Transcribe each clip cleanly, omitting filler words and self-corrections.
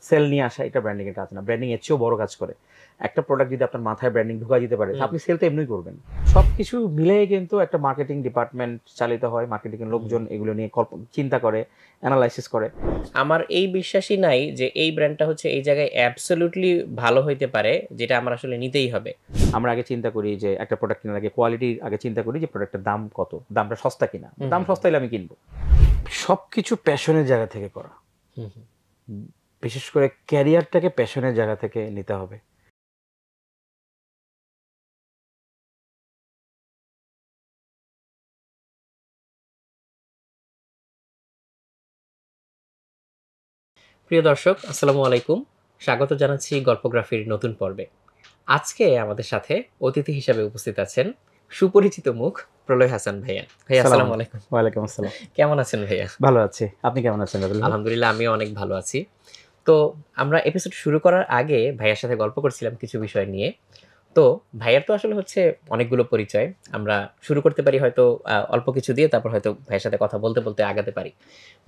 Sell নিয়ে আসা এটা ব্র্যান্ডিং এর কাজ না, ব্র্যান্ডিং এর চেয়েও বড় কাজ করে। একটা প্রোডাক্ট যদি আপনার মাথায় ব্র্যান্ডিং ঢুকা দিতে পারে, আপনি সেল তো এমনি করবেন। সবকিছু মিলিয়ে কিন্তু একটা মার্কেটিং ডিপার্টমেন্ট চালিত হয়, মার্কেটিং এর লোকজন এগুলো নিয়ে চিন্তা করে, অ্যানালাইসিস করে। আমার এই বিশ্বাসই নাই যে এই ব্র্যান্ডটা হচ্ছে এই জায়গায় অ্যাবসলিউটলি ভালো হইতে পারে, যেটা আমার আসলে নিতেই হবে। আমরা আগে চিন্তা করি যে একটা প্রোডাক্ট কেনার আগে কোয়ালিটির আগে চিন্তা করি যে প্রোডাক্টের দাম কত, দামটা সস্তা কিনা, দাম সস্তা হলে আমি কিনবো। সবকিছু প্যাশনের জায়গা থেকে করা, বিশেষ করে ক্যারিয়ারটাকে প্যাশনের জায়গা থেকে নিতে হবে। প্রিয় দর্শক, আসসালামু আলাইকুম, স্বাগত জানাচ্ছি গল্পগ্রাফির নতুন পর্বে। আজকে আমাদের সাথে অতিথি হিসাবে উপস্থিত আছেন সুপরিচিত মুখ প্রলয় হাসান ভাইয়া। ভাইয়া আসসালামু আলাইকুম। ওয়ালাইকুম আসসালাম। কেমন আছেন ভাইয়া? ভালো আছি, আপনি কেমন আছেন? আলহামদুলিল্লাহ, আমিও অনেক ভালো আছি। তো আমরা এপিসোড শুরু করার আগে ভাইয়ার সাথে গল্প করছিলাম কিছু বিষয় নিয়ে। তো ভাইয়ার তো আসলে হচ্ছে অনেকগুলো পরিচয়, আমরা শুরু করতে পারি হয়তো অল্প কিছু দিয়ে, তারপর হয়তো ভাইয়ের সাথে কথা বলতে বলতে আগাতে পারি।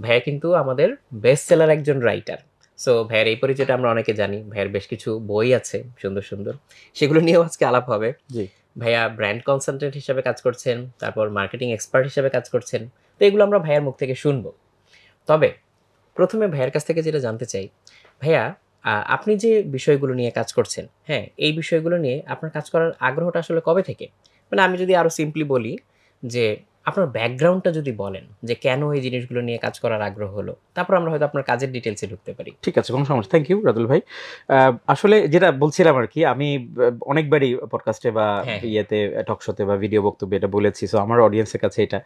ভাইয়া কিন্তু আমাদের বেস্ট সেলার একজন রাইটার। সো ভাইয়ের এই পরিচয়টা আমরা অনেকে জানি। ভাইয়ের বেশ কিছু বই আছে সুন্দর সুন্দর, সেগুলো নিয়েও আজকে আলাপ হবে। জি। ভাইয়া ব্র্যান্ড কনসালটেন্ট হিসেবে কাজ করছেন, তারপর মার্কেটিং এক্সপার্ট হিসেবে কাজ করছেন। তো এগুলো আমরা ভাইয়ার মুখ থেকে শুনবো। তবে প্রথমে ভাইয়ের কাছ থেকে যেটা জানতে চাই, ভাইয়া আপনি যে বিষয়গুলো নিয়ে কাজ করছেন, হ্যাঁ, এই বিষয়গুলো নিয়ে আপনার কাজ করার আগ্রহটা আসলে কবে থেকে? মানে আমি যদি আরো সিম্পলি বলি যে আপনার ব্যাকগ্রাউন্ডটা যদি বলেন যে কেন এই জিনিসগুলো নিয়ে কাজ করার আগ্রহ হলো, তারপর আমরা হয়তো আপনার কাজের ডিটেলসে ঢুকতে পারি। ঠিক আছে, কোনো সমস্যা। থ্যাংক ইউ রাতুল ভাই। আসলে যেটা বলছিলাম আর কি, আমি অনেকবারই পডকাস্টে বা ইয়েতে টক শোতে বা ভিডিও বক্তব্যে এটা বলেছি। সো আমার অডিয়েন্সের কাছে এটা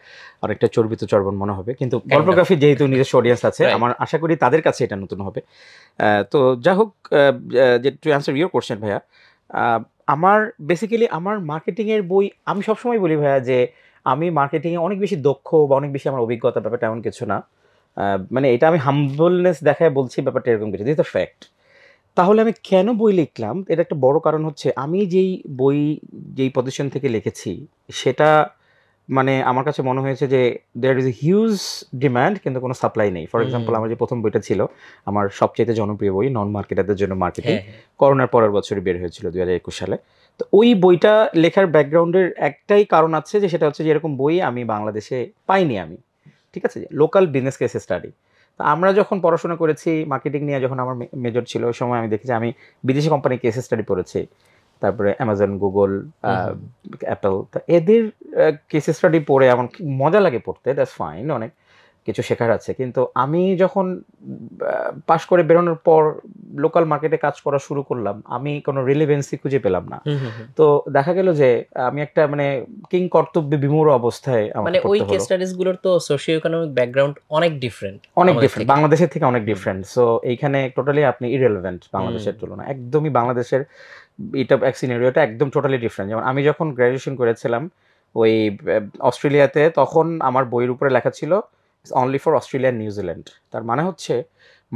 অনেকটা চর্বিত চর্বণ মনে হবে, কিন্তু গল্পগ্রাফি যেহেতু নিজস্ব অডিয়েন্স আছে, আমার আশা করি তাদের কাছে এটা নতুন হবে। তো যা হোক, যে টু অ্যান্সার ইউর কোশ্চেন ভাইয়া, আমার বেসিক্যালি আমার মার্কেটিংয়ের বই, আমি সবসময় বলি ভাইয়া যে আমি মার্কেটিংয়ে অনেক বেশি দক্ষ বা অনেক বেশি আমার অভিজ্ঞতা, ব্যাপারটা এমন কিছু না। মানে এটা আমি হাম্বলনেস দেখায় বলছি, ব্যাপারটা এরকম কিছু, দিস দ্য ফ্যাক্ট। তাহলে আমি কেন বই লিখলাম, এটা একটা বড় কারণ হচ্ছে আমি যেই পজিশন থেকে লিখেছি সেটা মানে আমার কাছে মনে হয়েছে যে there is a huge demand, কিন্তু কোনো সাপ্লাই নেই। ফর এক্সাম্পল, আমার যে প্রথম বইটা ছিল আমার সবচেয়ে জনপ্রিয় বই, নন মার্কেটারদের জন্য মার্কেটিং, করোনার পরের বছরই বের হয়েছিল 2021 সালে। তো ওই বইটা লেখার ব্যাকগ্রাউন্ডের একটাই কারণ আছে, যে সেটা হচ্ছে যে এরকম বই আমি বাংলাদেশে পাইনি আমি, ঠিক আছে, লোকাল বিজনেস কেস স্টাডি। তো আমরা যখন পড়াশোনা করেছি মার্কেটিং নিয়ে, যখন আমার মেজর ছিল ওই সময় আমি দেখেছি, আমি বিদেশি কোম্পানির কেস স্টাডি পড়েছি, তারপরে অ্যামাজন, গুগল, অ্যাপল, এদের কেস স্টাডি পড়ে এমন মজা লাগে পড়তে, দ্যাটস ফাইন, অনেক কিছু শেখার আছে। কিন্তু আমি যখন পাশ করে বেরোনোর পর লোকাল মার্কেটে কাজ করা শুরু করলাম, আমি কোনো রিলেভেন্সি খুঁজে পেলাম না। তো দেখা গেল যে আমি একটা মানে কিং কর্তব্যে বিমূঢ় অবস্থায়, মানে ওই কেস স্টাডিজ গুলোর তো সোশিও ইকোনমিক ব্যাকগ্রাউন্ড অনেক ডিফারেন্ট, বাংলাদেশের থেকে অনেক ডিফারেন্ট। সো এইখানে টোটালি আপনি ইররিলেভেন্ট বাংলাদেশের তুলনায়, একদমই বাংলাদেশের এটা এক সিনারিওটা একদম টোটালি ডিফারেন্ট। যেমন আমি যখন গ্র্যাজুয়েশন করেছিলাম ওই অস্ট্রেলিয়াতে, তখন আমার বইয়ের উপরে লেখা ছিল only for Australia and New Zealand. তার মানে হচ্ছে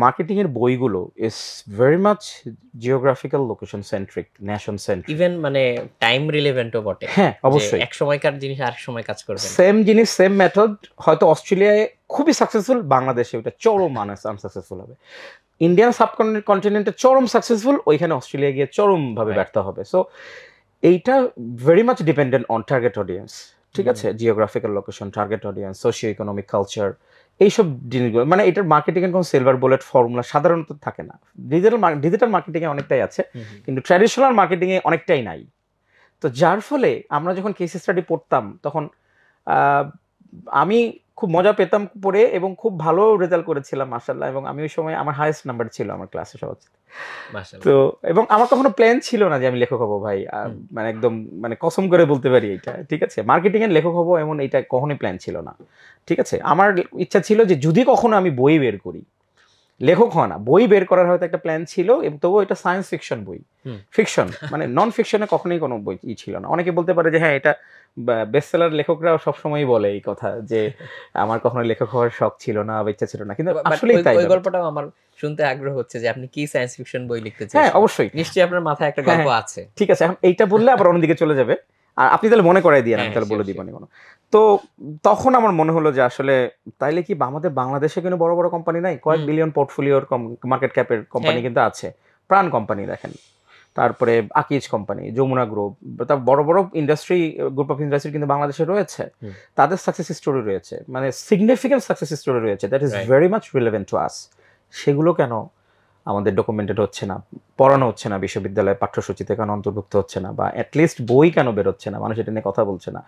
মার্কেটিংয়ের বইগুলো is very much geographical location centric, nation centric, even মানে টাইম রিলেভেন্টও বটে। হ্যাঁ অবশ্যই, এক সময়কার জিনিস আর সময় কাজ করবে, সেম জিনিস সেম মেথড। হয়তো অস্ট্রেলিয়ায় খুবই সাকসেসফুল, বাংলাদেশে ওটা চরম আনসাকসেসফুল হবে। ইন্ডিয়ান সাবকন্টিনেন্টে চরম সাকসেসফুল, ওইখানে অস্ট্রেলিয়া গিয়ে চরমভাবে ব্যর্থ হবে। সো এইটা very much dependent on target audience, ঠিক আছে, geographical location, target audience, socio economic culture, এইসব জিনিসগুলো। মানে এটার মার্কেটিংয়ের কোনো সিলভার বুলেট ফর্মুলা সাধারণত থাকে না। ডিজিটাল মার্কেটিংয়ে অনেকটাই আছে, কিন্তু ট্র্যাডিশনাল মার্কেটিংয়ে অনেকটাই নাই। তো যার ফলে আমরা যখন কেস স্টাডি পড়তাম, তখন আমি খুব মজা পেতাম পড়ে, এবং খুব ভালো রেজাল্ট করেছিলাম মাশাআল্লাহ। এবং আমি ওই সময় আমার হাইয়েস্ট নাম্বার ছিল আমার ক্লাসে সবচেয়ে। তো এবং আমার কখনো প্ল্যান ছিল না যে আমি লেখক হবো ভাই, মানে একদম মানে কসম করে বলতে পারি এটা, ঠিক আছে, মার্কেটিং এর লেখক হবো এমন এটা কখনোই প্ল্যান ছিল না, ঠিক আছে। আমার ইচ্ছা ছিল যে যদি কখনো আমি বই বের করি, লেখক হয় না, বই বের করার হয়তো একটা প্ল্যান ছিল, এবং তবুও এটা সায়েন্স ফিকশন বই, ফিকশন মানে নন ফিকশনে কখনোই কোনো বই ছিল না। অনেকে বলতে পারে যে হ্যাঁ, এটা বেস্টসেলার লেখকরাও সবসময় বলে এই কথা যে আমার কখনো লেখক হওয়ার শখ ছিল না বা ইচ্ছা ছিল না, কিন্তু আসলেই তাই। ওই গল্পটাও আমার শুনতে আগ্রহ হচ্ছে যে আপনি কি সায়েন্স ফিকশন বই লিখতে চান। হ্যাঁ অবশ্যই, নিশ্চয়ই আপনার মাথায় একটা গল্প আছে। ঠিক আছে, এখন এইটা বললে আবার অন্যদিকে চলে যাবে, আর আপনি তাহলে মনে করাই দিয়ে, আমি তাহলে বলে দিব। তো তখন আমার মনে হলো যে আসলে তাইলে কি আমাদের বাংলাদেশে কিন্তু বড় বড় কোম্পানি নাই, কয়েক বিলিয়ন পোর্টফোলিওর মার্কেট ক্যাপের কোম্পানি কিন্তু আছে, প্রাণ কোম্পানি দেখেন, তারপরে আকিজ কোম্পানি, যমুনা গ্রুপ, বড় বড় ইন্ডাস্ট্রি, গ্রুপ অফ ইন্ডাস্ট্রি কিন্তু বাংলাদেশে রয়েছে, তাদের সাকসেস স্টোরি রয়েছে, মানে সিগনিফিকেন্ট সাকসেস স্টোরি রয়েছে, that is very much relevant to us. সেগুলো কেন আমাদের ডকুমেন্টেড হচ্ছে না, পড়ানো হচ্ছে না, বিশ্ববিদ্যালয়ের পাঠ্যসূচিতে কেন অন্তর্ভুক্ত হচ্ছে না, বা অ্যাটলিস্ট বই কেন বেরোচ্ছে না, মানুষ এটা নিয়ে কথা বলছে না?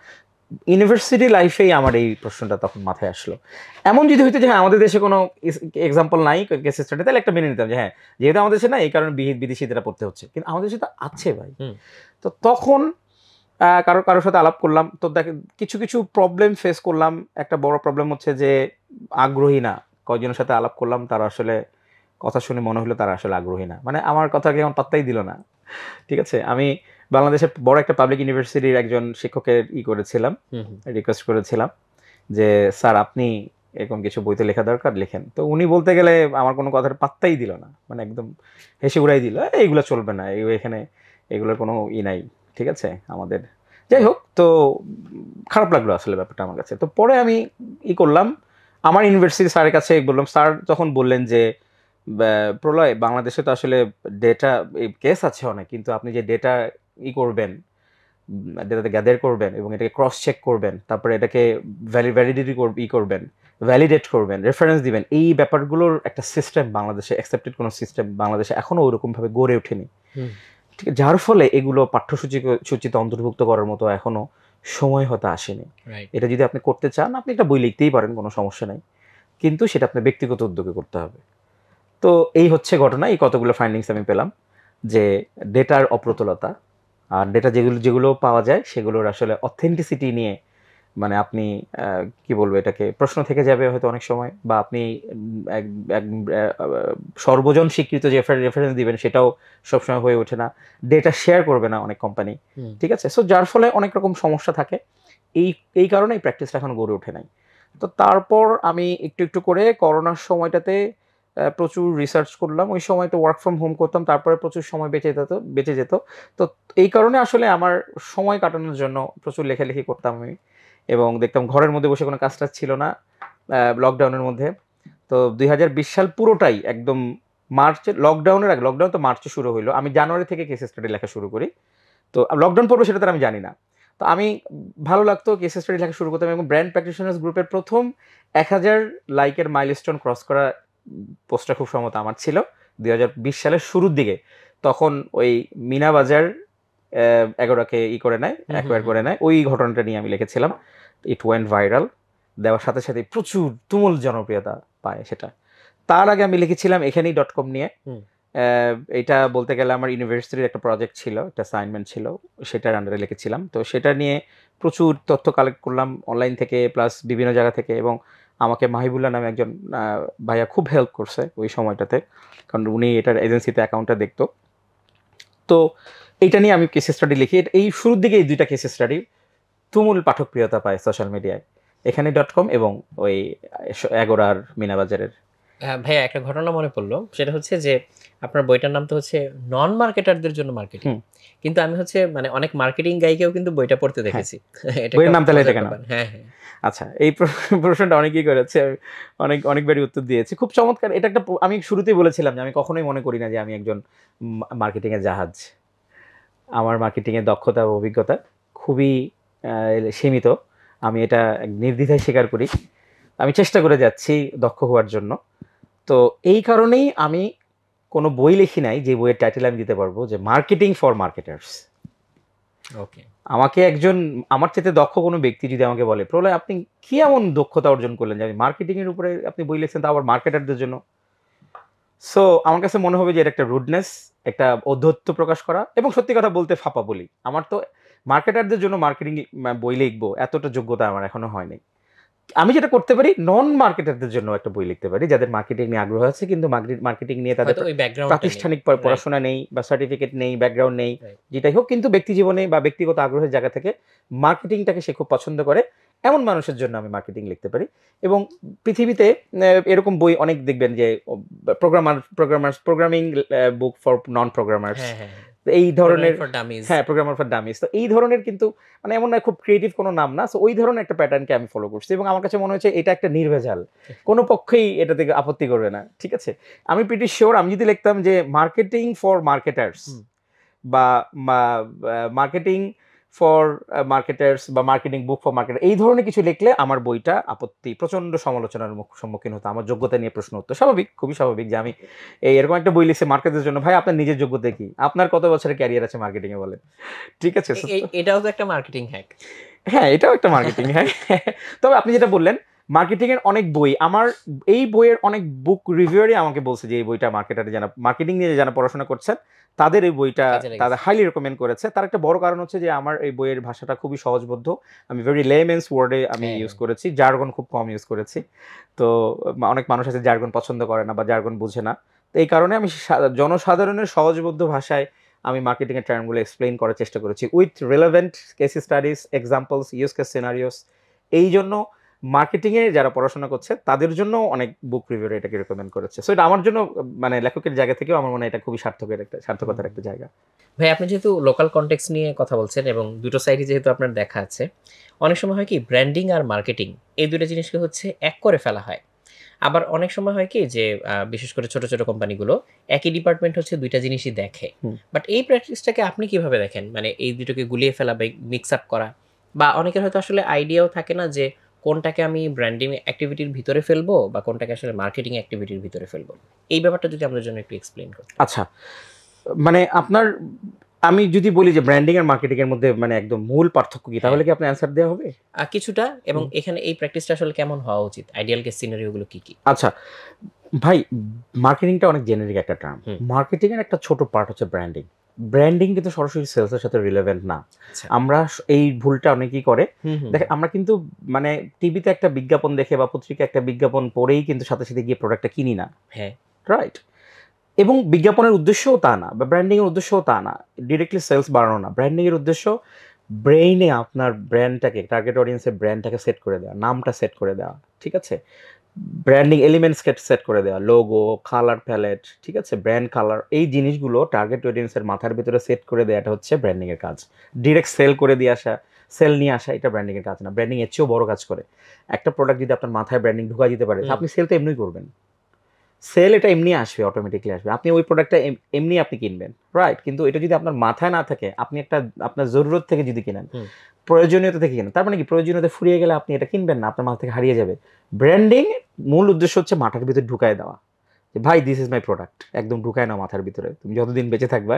ইউনিভার্সিটি লাইফেই আমার এই প্রশ্নটা তখন মাথায় আসলো। এমন যদি হইতো যে হ্যাঁ আমাদের দেশে কোনো এক্সাম্পল নাই কেস স্টাডি, তাহলে একটা মেনে নিতাম যে হ্যাঁ যেহেতু আমাদের দেশে না এই কারণে বিদেশিদের পড়তে হচ্ছে, কিন্তু আমাদের দেশে তো আছে ভাই। তো তখন কারোর সাথে আলাপ করলাম, তো কিছু কিছু প্রবলেম ফেস করলাম। একটা বড় প্রবলেম হচ্ছে যে আগ্রহী না। কয়েকজনের সাথে আলাপ করলাম, তারা আসলে কথা শুনে মনে হলো তারা আসলে আগ্রহী না, মানে আমার কথাকে আমার পাত্তাই দিল না। ঠিক আছে, আমি বাংলাদেশের বড় একটা পাবলিক ইউনিভার্সিটির একজন শিক্ষকের করেছিলাম, রিকোয়েস্ট করেছিলাম যে স্যার আপনি এরকম কিছু বইতে লেখা দরকার, লেখেন। তো উনি বলতে গেলে আমার কোনো কথার পাত্তাই দিল না, মানে একদম হেসে উড়াই দিল, এইগুলো চলবে না, এখানে এগুলোর কোনো নাই, ঠিক আছে আমাদের। যাই হোক, তো খারাপ লাগলো আসলে ব্যাপারটা আমার কাছে। তো পরে আমি করলাম, আমার ইউনিভার্সিটি স্যারের কাছে বললাম, স্যার যখন বললেন যে প্রলয় বাংলাদেশে তো আসলে ডেটা কেস আছে অনেক, কিন্তু আপনি যে ডেটা করবেন, ডেটাতে গ্যাদার করবেন এবং এটাকে ক্রস চেক করবেন, তারপরে এটাকে ভ্যালিডিটি করবেন, ভ্যালিডেট করবেন, রেফারেন্স দিবেন, এই ব্যাপারগুলোর একটা সিস্টেম বাংলাদেশে, অ্যাকসেপ্টেড কোনো সিস্টেম বাংলাদেশে এখনো ওইরকমভাবে গড়ে ওঠেনি। ঠিক আছে, যার ফলে এগুলো পাঠ্যসূচিতে অন্তর্ভুক্ত করার মতো এখনো সময় হতে আসেনি। এটা যদি আপনি করতে চান, আপনি একটা বই লিখতেই পারেন, কোনো সমস্যা নেই, কিন্তু সেটা আপনার ব্যক্তিগত উদ্যোগে করতে হবে। তো এই হচ্ছে ঘটনা। এই কতগুলো ফাইন্ডিংস আমি পেলাম যে ডেটার অপ্রতুলতা, আর ডেটা যেগুলো পাওয়া যায় সেগুলোর আসলে অথেন্টিসিটি নিয়ে, মানে আপনি কি বলবো, এটাকে প্রশ্ন থেকে যাবে হয়তো অনেক সময়, বা আপনি সর্বজন স্বীকৃত যে রেফারেন্স দিবেন সেটাও সবসময় হয়ে ওঠে না, ডেটা শেয়ার করবে না অনেক কোম্পানি, ঠিক আছে। সো যার ফলে অনেক রকম সমস্যা থাকে, এই কারণে এই প্র্যাকটিসটা এখন গড়ে ওঠে নাই। তো তারপর আমি একটু একটু করে করোনার সময়টাতে প্রচুর রিসার্চ করলাম। ওই সময় তো ওয়ার্ক ফ্রম হোম করতাম, তারপরে প্রচুর সময় বেঁচে যেত। তো এই কারণে আসলে আমার সময় কাটানোর জন্য প্রচুর লেখালেখি করতাম আমি, এবং দেখতাম ঘরের মধ্যে বসে কোনো কাজটা ছিল না লকডাউনের মধ্যে। তো 2020 সাল পুরোটাই একদম মার্চে, লকডাউনের আগে, লকডাউন তো মার্চে শুরু হইলো, আমি জানুয়ারি থেকে কেস স্টাডি লেখা শুরু করি। তো লকডাউন পড়বে সেটা তো আমি জানি না। তো আমি ভালো লাগতো, কেস স্টাডি লেখা শুরু করতাম, এবং ব্র্যান্ড প্র্যাকটিশনার্স গ্রুপের প্রথম 1000 লাইকের মাইলস্টোন ক্রস করা পোস্টটা খুব সম্ভবত আমার ছিল 2020 সালের শুরুর দিকে। তখন ওই মিনা বাজার এগারোটাকে করে নেয়, অ্যাকোয়ার করে নেয়, ওই ঘটনাটা নিয়ে আমি লিখেছিলাম। ইট ওয়েন্ট ভাইরাল, দেওয়ার সাথে সাথে প্রচুর তুমুল জনপ্রিয়তা পায় সেটা। তার আগে আমি লিখেছিলাম এখানেই.com নিয়ে। এটা বলতে গেলে আমার ইউনিভার্সিটির একটা প্রজেক্ট ছিল, একটা অ্যাসাইনমেন্ট ছিল, সেটার আন্ডারে লিখেছিলাম। তো সেটা নিয়ে প্রচুর তথ্য কালেক্ট করলাম অনলাইন থেকে, প্লাস বিভিন্ন জায়গা থেকে, এবং আমাকে মাহিবুল্লাহ নামে একজন ভাইয়া খুব হেল্প করছে ওই সময়টাতে, কারণ উনি এটার এজেন্সিতে অ্যাকাউন্টটা দেখতো। তো এইটা নিয়ে আমি কেস স্টাডি লিখি। এই শুরুর দিকে এই দুইটা কেস স্টাডি তুমুল পাঠকপ্রিয়তা পায় সোশ্যাল মিডিয়ায়, এখানে.com এবং ওই এগোরার মিনাবাজারের। ভাইয়া একটা ঘটনা মনে পড়লো, সেটা হচ্ছে যে আপনার বইটার নাম তো হচ্ছে নন মার্কেটারদের জন্য মার্কেটিং, কিন্তু আমি হচ্ছে মানে অনেক মার্কেটিং গাইকেও কিন্তু বইটা পড়তে দেখেছি। বইয়ের নাম তাহলে এটা কেন? হ্যাঁ হ্যাঁ, আচ্ছা, এই প্রশ্নটা অনেকেই করেছে, অনেকবারই উত্তর দিয়েছি। খুব চমৎকার। এটা একটা, আমি শুরুতেই বলেছিলাম যে আমি কখনোই মনে করি না যে আমি একজন মার্কেটিংয়ের জাহাজ। আমার মার্কেটিংয়ের দক্ষতা ও অভিজ্ঞতা খুবই সীমিত, আমি এটা নির্দ্বিধায় স্বীকার করি। আমি চেষ্টা করে যাচ্ছি দক্ষ হওয়ার জন্য। তো এই কারণেই আমি কোনো বই লিখি নাই যে বইয়ের টাইটেল আমি দিতে পারবো যে মার্কেটিং ফর মার্কেটার্স। ওকে, আমাকে একজন আমার চেয়ে দক্ষ কোনো ব্যক্তি যদি আমাকে বলে, প্রলয় আপনি কি এমন দক্ষতা অর্জন করলেন যে আপনি মার্কেটিংয়ের উপরে আপনি বই লিখছেন, তা আবার মার্কেটারদের জন্য, সো আমার কাছে মনে হবে যে এটা একটা রুডনেস, একটা অধ্যত্ব প্রকাশ করা, এবং সত্যি কথা বলতে ফাঁপা বলি। আমার তো মার্কেটারদের জন্য মার্কেটিং বই লিখবো এতটা যোগ্যতা আমার এখনো হয়নি। আমি যেটা করতে পারি, নন মার্কেটারদের জন্য একটা বই লিখতে পারি, যাদের মার্কেটিং নিয়ে আগ্রহ আছে কিন্তু মার্কেটিং নিয়ে তাদের প্রাতিষ্ঠানিক পড়াশোনা নেই বা সার্টিফিকেট নেই, ব্যাকগ্রাউন্ড নেই, যেটাই হোক, কিন্তু ব্যক্তি জীবনে বা ব্যক্তিগত আগ্রহের জায়গা থেকে মার্কেটিংটাকে সে খুব পছন্দ করে, এমন মানুষের জন্য আমি মার্কেটিং লিখতে পারি। এবং পৃথিবীতে এরকম বই অনেক দেখবেন যে programming book for non programmers, এই ধরনের, হ্যাঁ প্রোগ্রামার ফর ডামিজ। তো এই ধরনের কিন্তু মানে এমন না খুব ক্রিয়েটিভ কোনো নাম না, সো ওই ধরনের একটা প্যাটার্নকে আমি ফলো করছি এবং আমার কাছে মনে হচ্ছে এটা একটা নির্ভেজাল, কোনো পক্ষেই এটা থেকে আপত্তি করবে না। ঠিক আছে, আমি প্রিটি শিওর আমি যদি লিখতাম যে মার্কেটিং ফর মার্কেটার্স বা মার্কেটিং ফর মার্কেটার্স বা মার্কেটিং বুক ফর মার্কেটার, এই ধরনের কিছু লিখলে আমার বইটা আপত্তি প্রচন্ড সমালোচনার সম্মুখীন হতো, আমার যোগ্যতা নিয়ে প্রশ্ন হতো। স্বাভাবিক, খুবই স্বাভাবিক যে আমি এরকম একটা বই লিখছি মার্কেটের জন্য। ভাই আপনার নিজের যোগ্যতা কি? আপনার কত বছরের ক্যারিয়ার আছে মার্কেটিং এ বলেন? ঠিক আছে, এটাও তো একটা মার্কেটিং হ্যাক। হ্যাঁ এটাও একটা মার্কেটিং হ্যাক। তবে আপনি যেটা বললেন মার্কেটিং এর অনেক বই, আমার এই বইয়ের অনেক বুক রিভিউয়ারই আমাকে বলছে যে এই বইটা মার্কেটারে যারা মার্কেটিং নিয়ে যারা পড়াশোনা করছেন তাদের এই বইটা তাদের হাইলি রেকমেন্ড করেছে। তার একটা বড় কারণ হচ্ছে যে আমার এই বইয়ের ভাষাটা খুবই সহজবোধ্য, আমি ভেরি লেমেন্স ওয়ার্ডে আমি ইউজ করেছি, জার্গন খুব কম ইউজ করেছি। তো অনেক মানুষ আছে জার্গন পছন্দ করে না বা জার্গন বুঝে না, তো এই কারণে আমি জনসাধারণের সহজবোধ্য ভাষায় আমি মার্কেটিং এর টার্মগুলো এক্সপ্লেইন করার চেষ্টা করেছি with relevant case studies, examples, use case scenarios. এই জন্য মার্কেটিং এ যারা পড়াশোনা করছে তাদের জন্য অনেক বুক রিভিউয়ার এটাকে রেকমেন্ড করেছে। সো এটা আমার জন্য মানে লেখকের জায়গা থেকেও আমার মনে হয় এটা খুবই সার্থকতার একটা জায়গা। ভাই আপনি যেহেতু লোকাল কনটেক্সট নিয়ে কথা বলছেন এবং দুটো সাইডই যেহেতু আপনার দেখা আছে, অনেক সময় হয় কি ব্র্যান্ডিং আর মার্কেটিং এই দুটো জিনিসকে হচ্ছে এক করে ফেলা হয়। আবার অনেক সময় হয় কি যে বিশেষ করে ছোট ছোট কোম্পানিগুলো একই ডিপার্টমেন্ট হচ্ছে দুইটা জিনিসই দেখে। বাট এই প্র্যাকটিসটাকে আপনি কিভাবে দেখেন? মানে এই দুটোকে গুলিয়ে ফেলা বা মিক্স আপ করা, বা অনেকের হয়তো আসলে আইডিয়াও থাকে না যে কোনটাকে আমি ব্র্যান্ডিং অ্যাক্টিভিটির ভিতরে ফেলবো বা কোনটাকে আসলে মার্কেটিং অ্যাক্টিভিটির ভিতরে ফেলবো। এই ব্যাপারটা যদি আমাদের জন্য একটু এক্সপ্লেইন করতেন। আচ্ছা, মানে আপনার আমি যদি বলি যে ব্র্যান্ডিং আর মার্কেটিং এর মধ্যে মানে একদম মূল পার্থক্য কি, তাহলে কি আপনার অ্যানসার দেওয়া হবে? কিছুটা, এবং এখানে এই প্র্যাকটিসটা আসলে কেমন হওয়া উচিত, আইডিয়াল কেস সিনারিওগুলো কি কি? আচ্ছা ভাই, মার্কেটিংটা অনেক জেনারিক একটা টার্ম। মার্কেটিং এর একটা ছোট পার্ট হচ্ছে ব্র্যান্ডিং। ব্র্যান্ডিং কিন্তু সরাসরি সেলসের সাথে রিলেভেন্ট না। আমরা এই ভুলটা অনেকেই করে। দেখেন আমরা কিন্তু মানে টিভিতে একটা বিজ্ঞাপন দেখে বা পত্রিকায় একটা বিজ্ঞাপন পড়েই কিন্তু সাথে সাথে গিয়ে প্রোডাক্টটা কিনি না। হ্যাঁ রাইট। এবং বিজ্ঞাপনের উদ্দেশ্যও তা না বা ব্র্যান্ডিং এর উদ্দেশ্যও তা না ডিরেক্টলি সেলস বাড়ানো না। ব্র্যান্ডিং এর উদ্দেশ্য ব্রেইনে আপনার ব্র্যান্ডটাকে, টার্গেট অডিয়েন্সের ব্র্যান্ডটাকে সেট করে দেওয়া, নামটা সেট করে দেওয়া, ঠিক আছে, ব্র্যান্ডিং এলিমেন্টসকে সেট করে দেওয়া, লোগো, কালার প্যালেট, ঠিক আছে, ব্র্যান্ড কালার, এই জিনিসগুলো টার্গেট অডিয়েন্সের মাথার ভিতরে সেট করে দেওয়াটা হচ্ছে ব্র্যান্ডিং এর কাজ। ডিরেক্ট সেল করে দিয়ে আসা, সেল নিয়ে আসা, এটা ব্র্যান্ডিং এর কাজ না। ব্র্যান্ডিং এর চেয়েও বড় কাজ করে। একটা প্রোডাক্ট যদি আপনার মাথায় ব্র্যান্ডিং ঢুকা দিতে পারে, আপনি সেল তো এমনি করবেন, সেল এটা এমনি আসবে, অটোমেটিকলি আসবে, আপনি ওই প্রোডাক্টটা এমনি আপনি কিনবেন, রাইট। কিন্তু এটা যদি আপনার মাথায় না থাকে, আপনি একটা আপনার জরুরত থেকে যদি কিনেন, প্রয়োজনীয়তা থেকে কিনেন, তার মানে কি প্রয়োজনীয়তা ফুরিয়ে গেলে আপনি এটা কিনবেন না, আপনার মাথা থেকে হারিয়ে যাবে। ব্র্যান্ডিং মূল উদ্দেশ্য হচ্ছে মাথার ভিতরে ঢুকায় দেওয়া যে ভাই দিস ইজ মাই প্রোডাক্ট, একদম ঢুকায় নাও মাথার ভিতরে, তুমি যতদিন বেঁচে থাকবা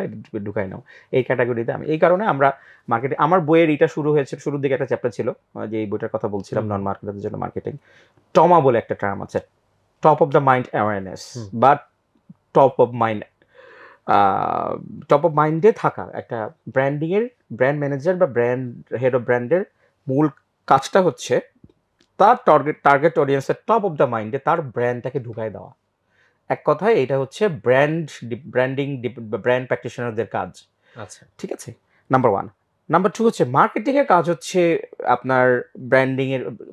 ঢুকায় নাও। এই ক্যাটাগরিতে আমি, এই কারণে আমরা মার্কেটিং, আমার বইয়ের এটা শুরু হয়েছে, শুরুর দিকে একটা চ্যাপ্টার ছিল যে এই বইটার কথা বলছিলাম, নন মার্কেটারদের জন্য মার্কেটিং। টমা বলে একটা টার্ম আছে, top of the mind awareness বা টপ অফ মাইন্ডে থাকা একটা ব্র্যান্ডিংয়ের ব্র্যান্ড ম্যানেজার বা ব্র্যান্ড হেড অফ ব্র্যান্ডের মূল কাজটা হচ্ছে তার টার্গেট অডিয়েন্সের টপ অফ দ্য মাইন্ডে তার ব্র্যান্ডটাকে ঢুকায় দেওয়া। এক কথায় এটা হচ্ছে ব্র্যান্ডিং ব্র্যান্ড প্র্যাকটিশনারদের কাজ। আচ্ছা ঠিক আছে, নাম্বার ওয়ান। নাম্বার টু হচ্ছে মার্কেটিংয়ের কাজ হচ্ছে আপনার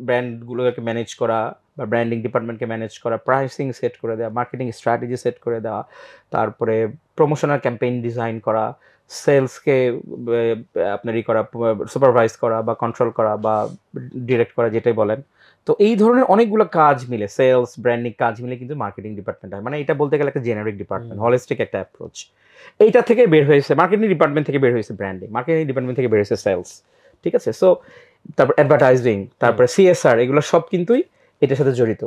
ব্র্যান্ডগুলোকে ম্যানেজ করা বা ব্র্যান্ডিং ডিপার্টমেন্টকে ম্যানেজ করা, প্রাইসিং সেট করে দেওয়া, মার্কেটিং স্ট্র্যাটেজি সেট করে দেওয়া, তারপরে প্রমোশনাল ক্যাম্পেইন ডিজাইন করা, সেলসকে আপনার করা, সুপারভাইজ করা বা কন্ট্রোল করা বা ডিরেক্ট করা, যেটাই বলেন। তো এই ধরনের অনেকগুলো কাজ মিলে, সেলস ব্র্যান্ডিং কাজ মিলে কিন্তু মার্কেটিং ডিপার্টমেন্ট হয়। মানে এটা বলতে গেলে একটা জেনারিক ডিপার্টমেন্ট, হলিস্টিক একটা অ্যাপ্রোচ। এইটা থেকে বের হয়েছে মার্কেটিং ডিপার্টমেন্ট থেকে বের হয়েছে ব্র্যান্ডিং, মার্কেটিং ডিপার্টমেন্ট থেকে বের হয়েছে সেলস, ঠিক আছে। সো তারপর অ্যাডভার্টাইজিং, তারপরে সিএসআর, এগুলো সব কিন্তুই এটার সাথে জড়িত।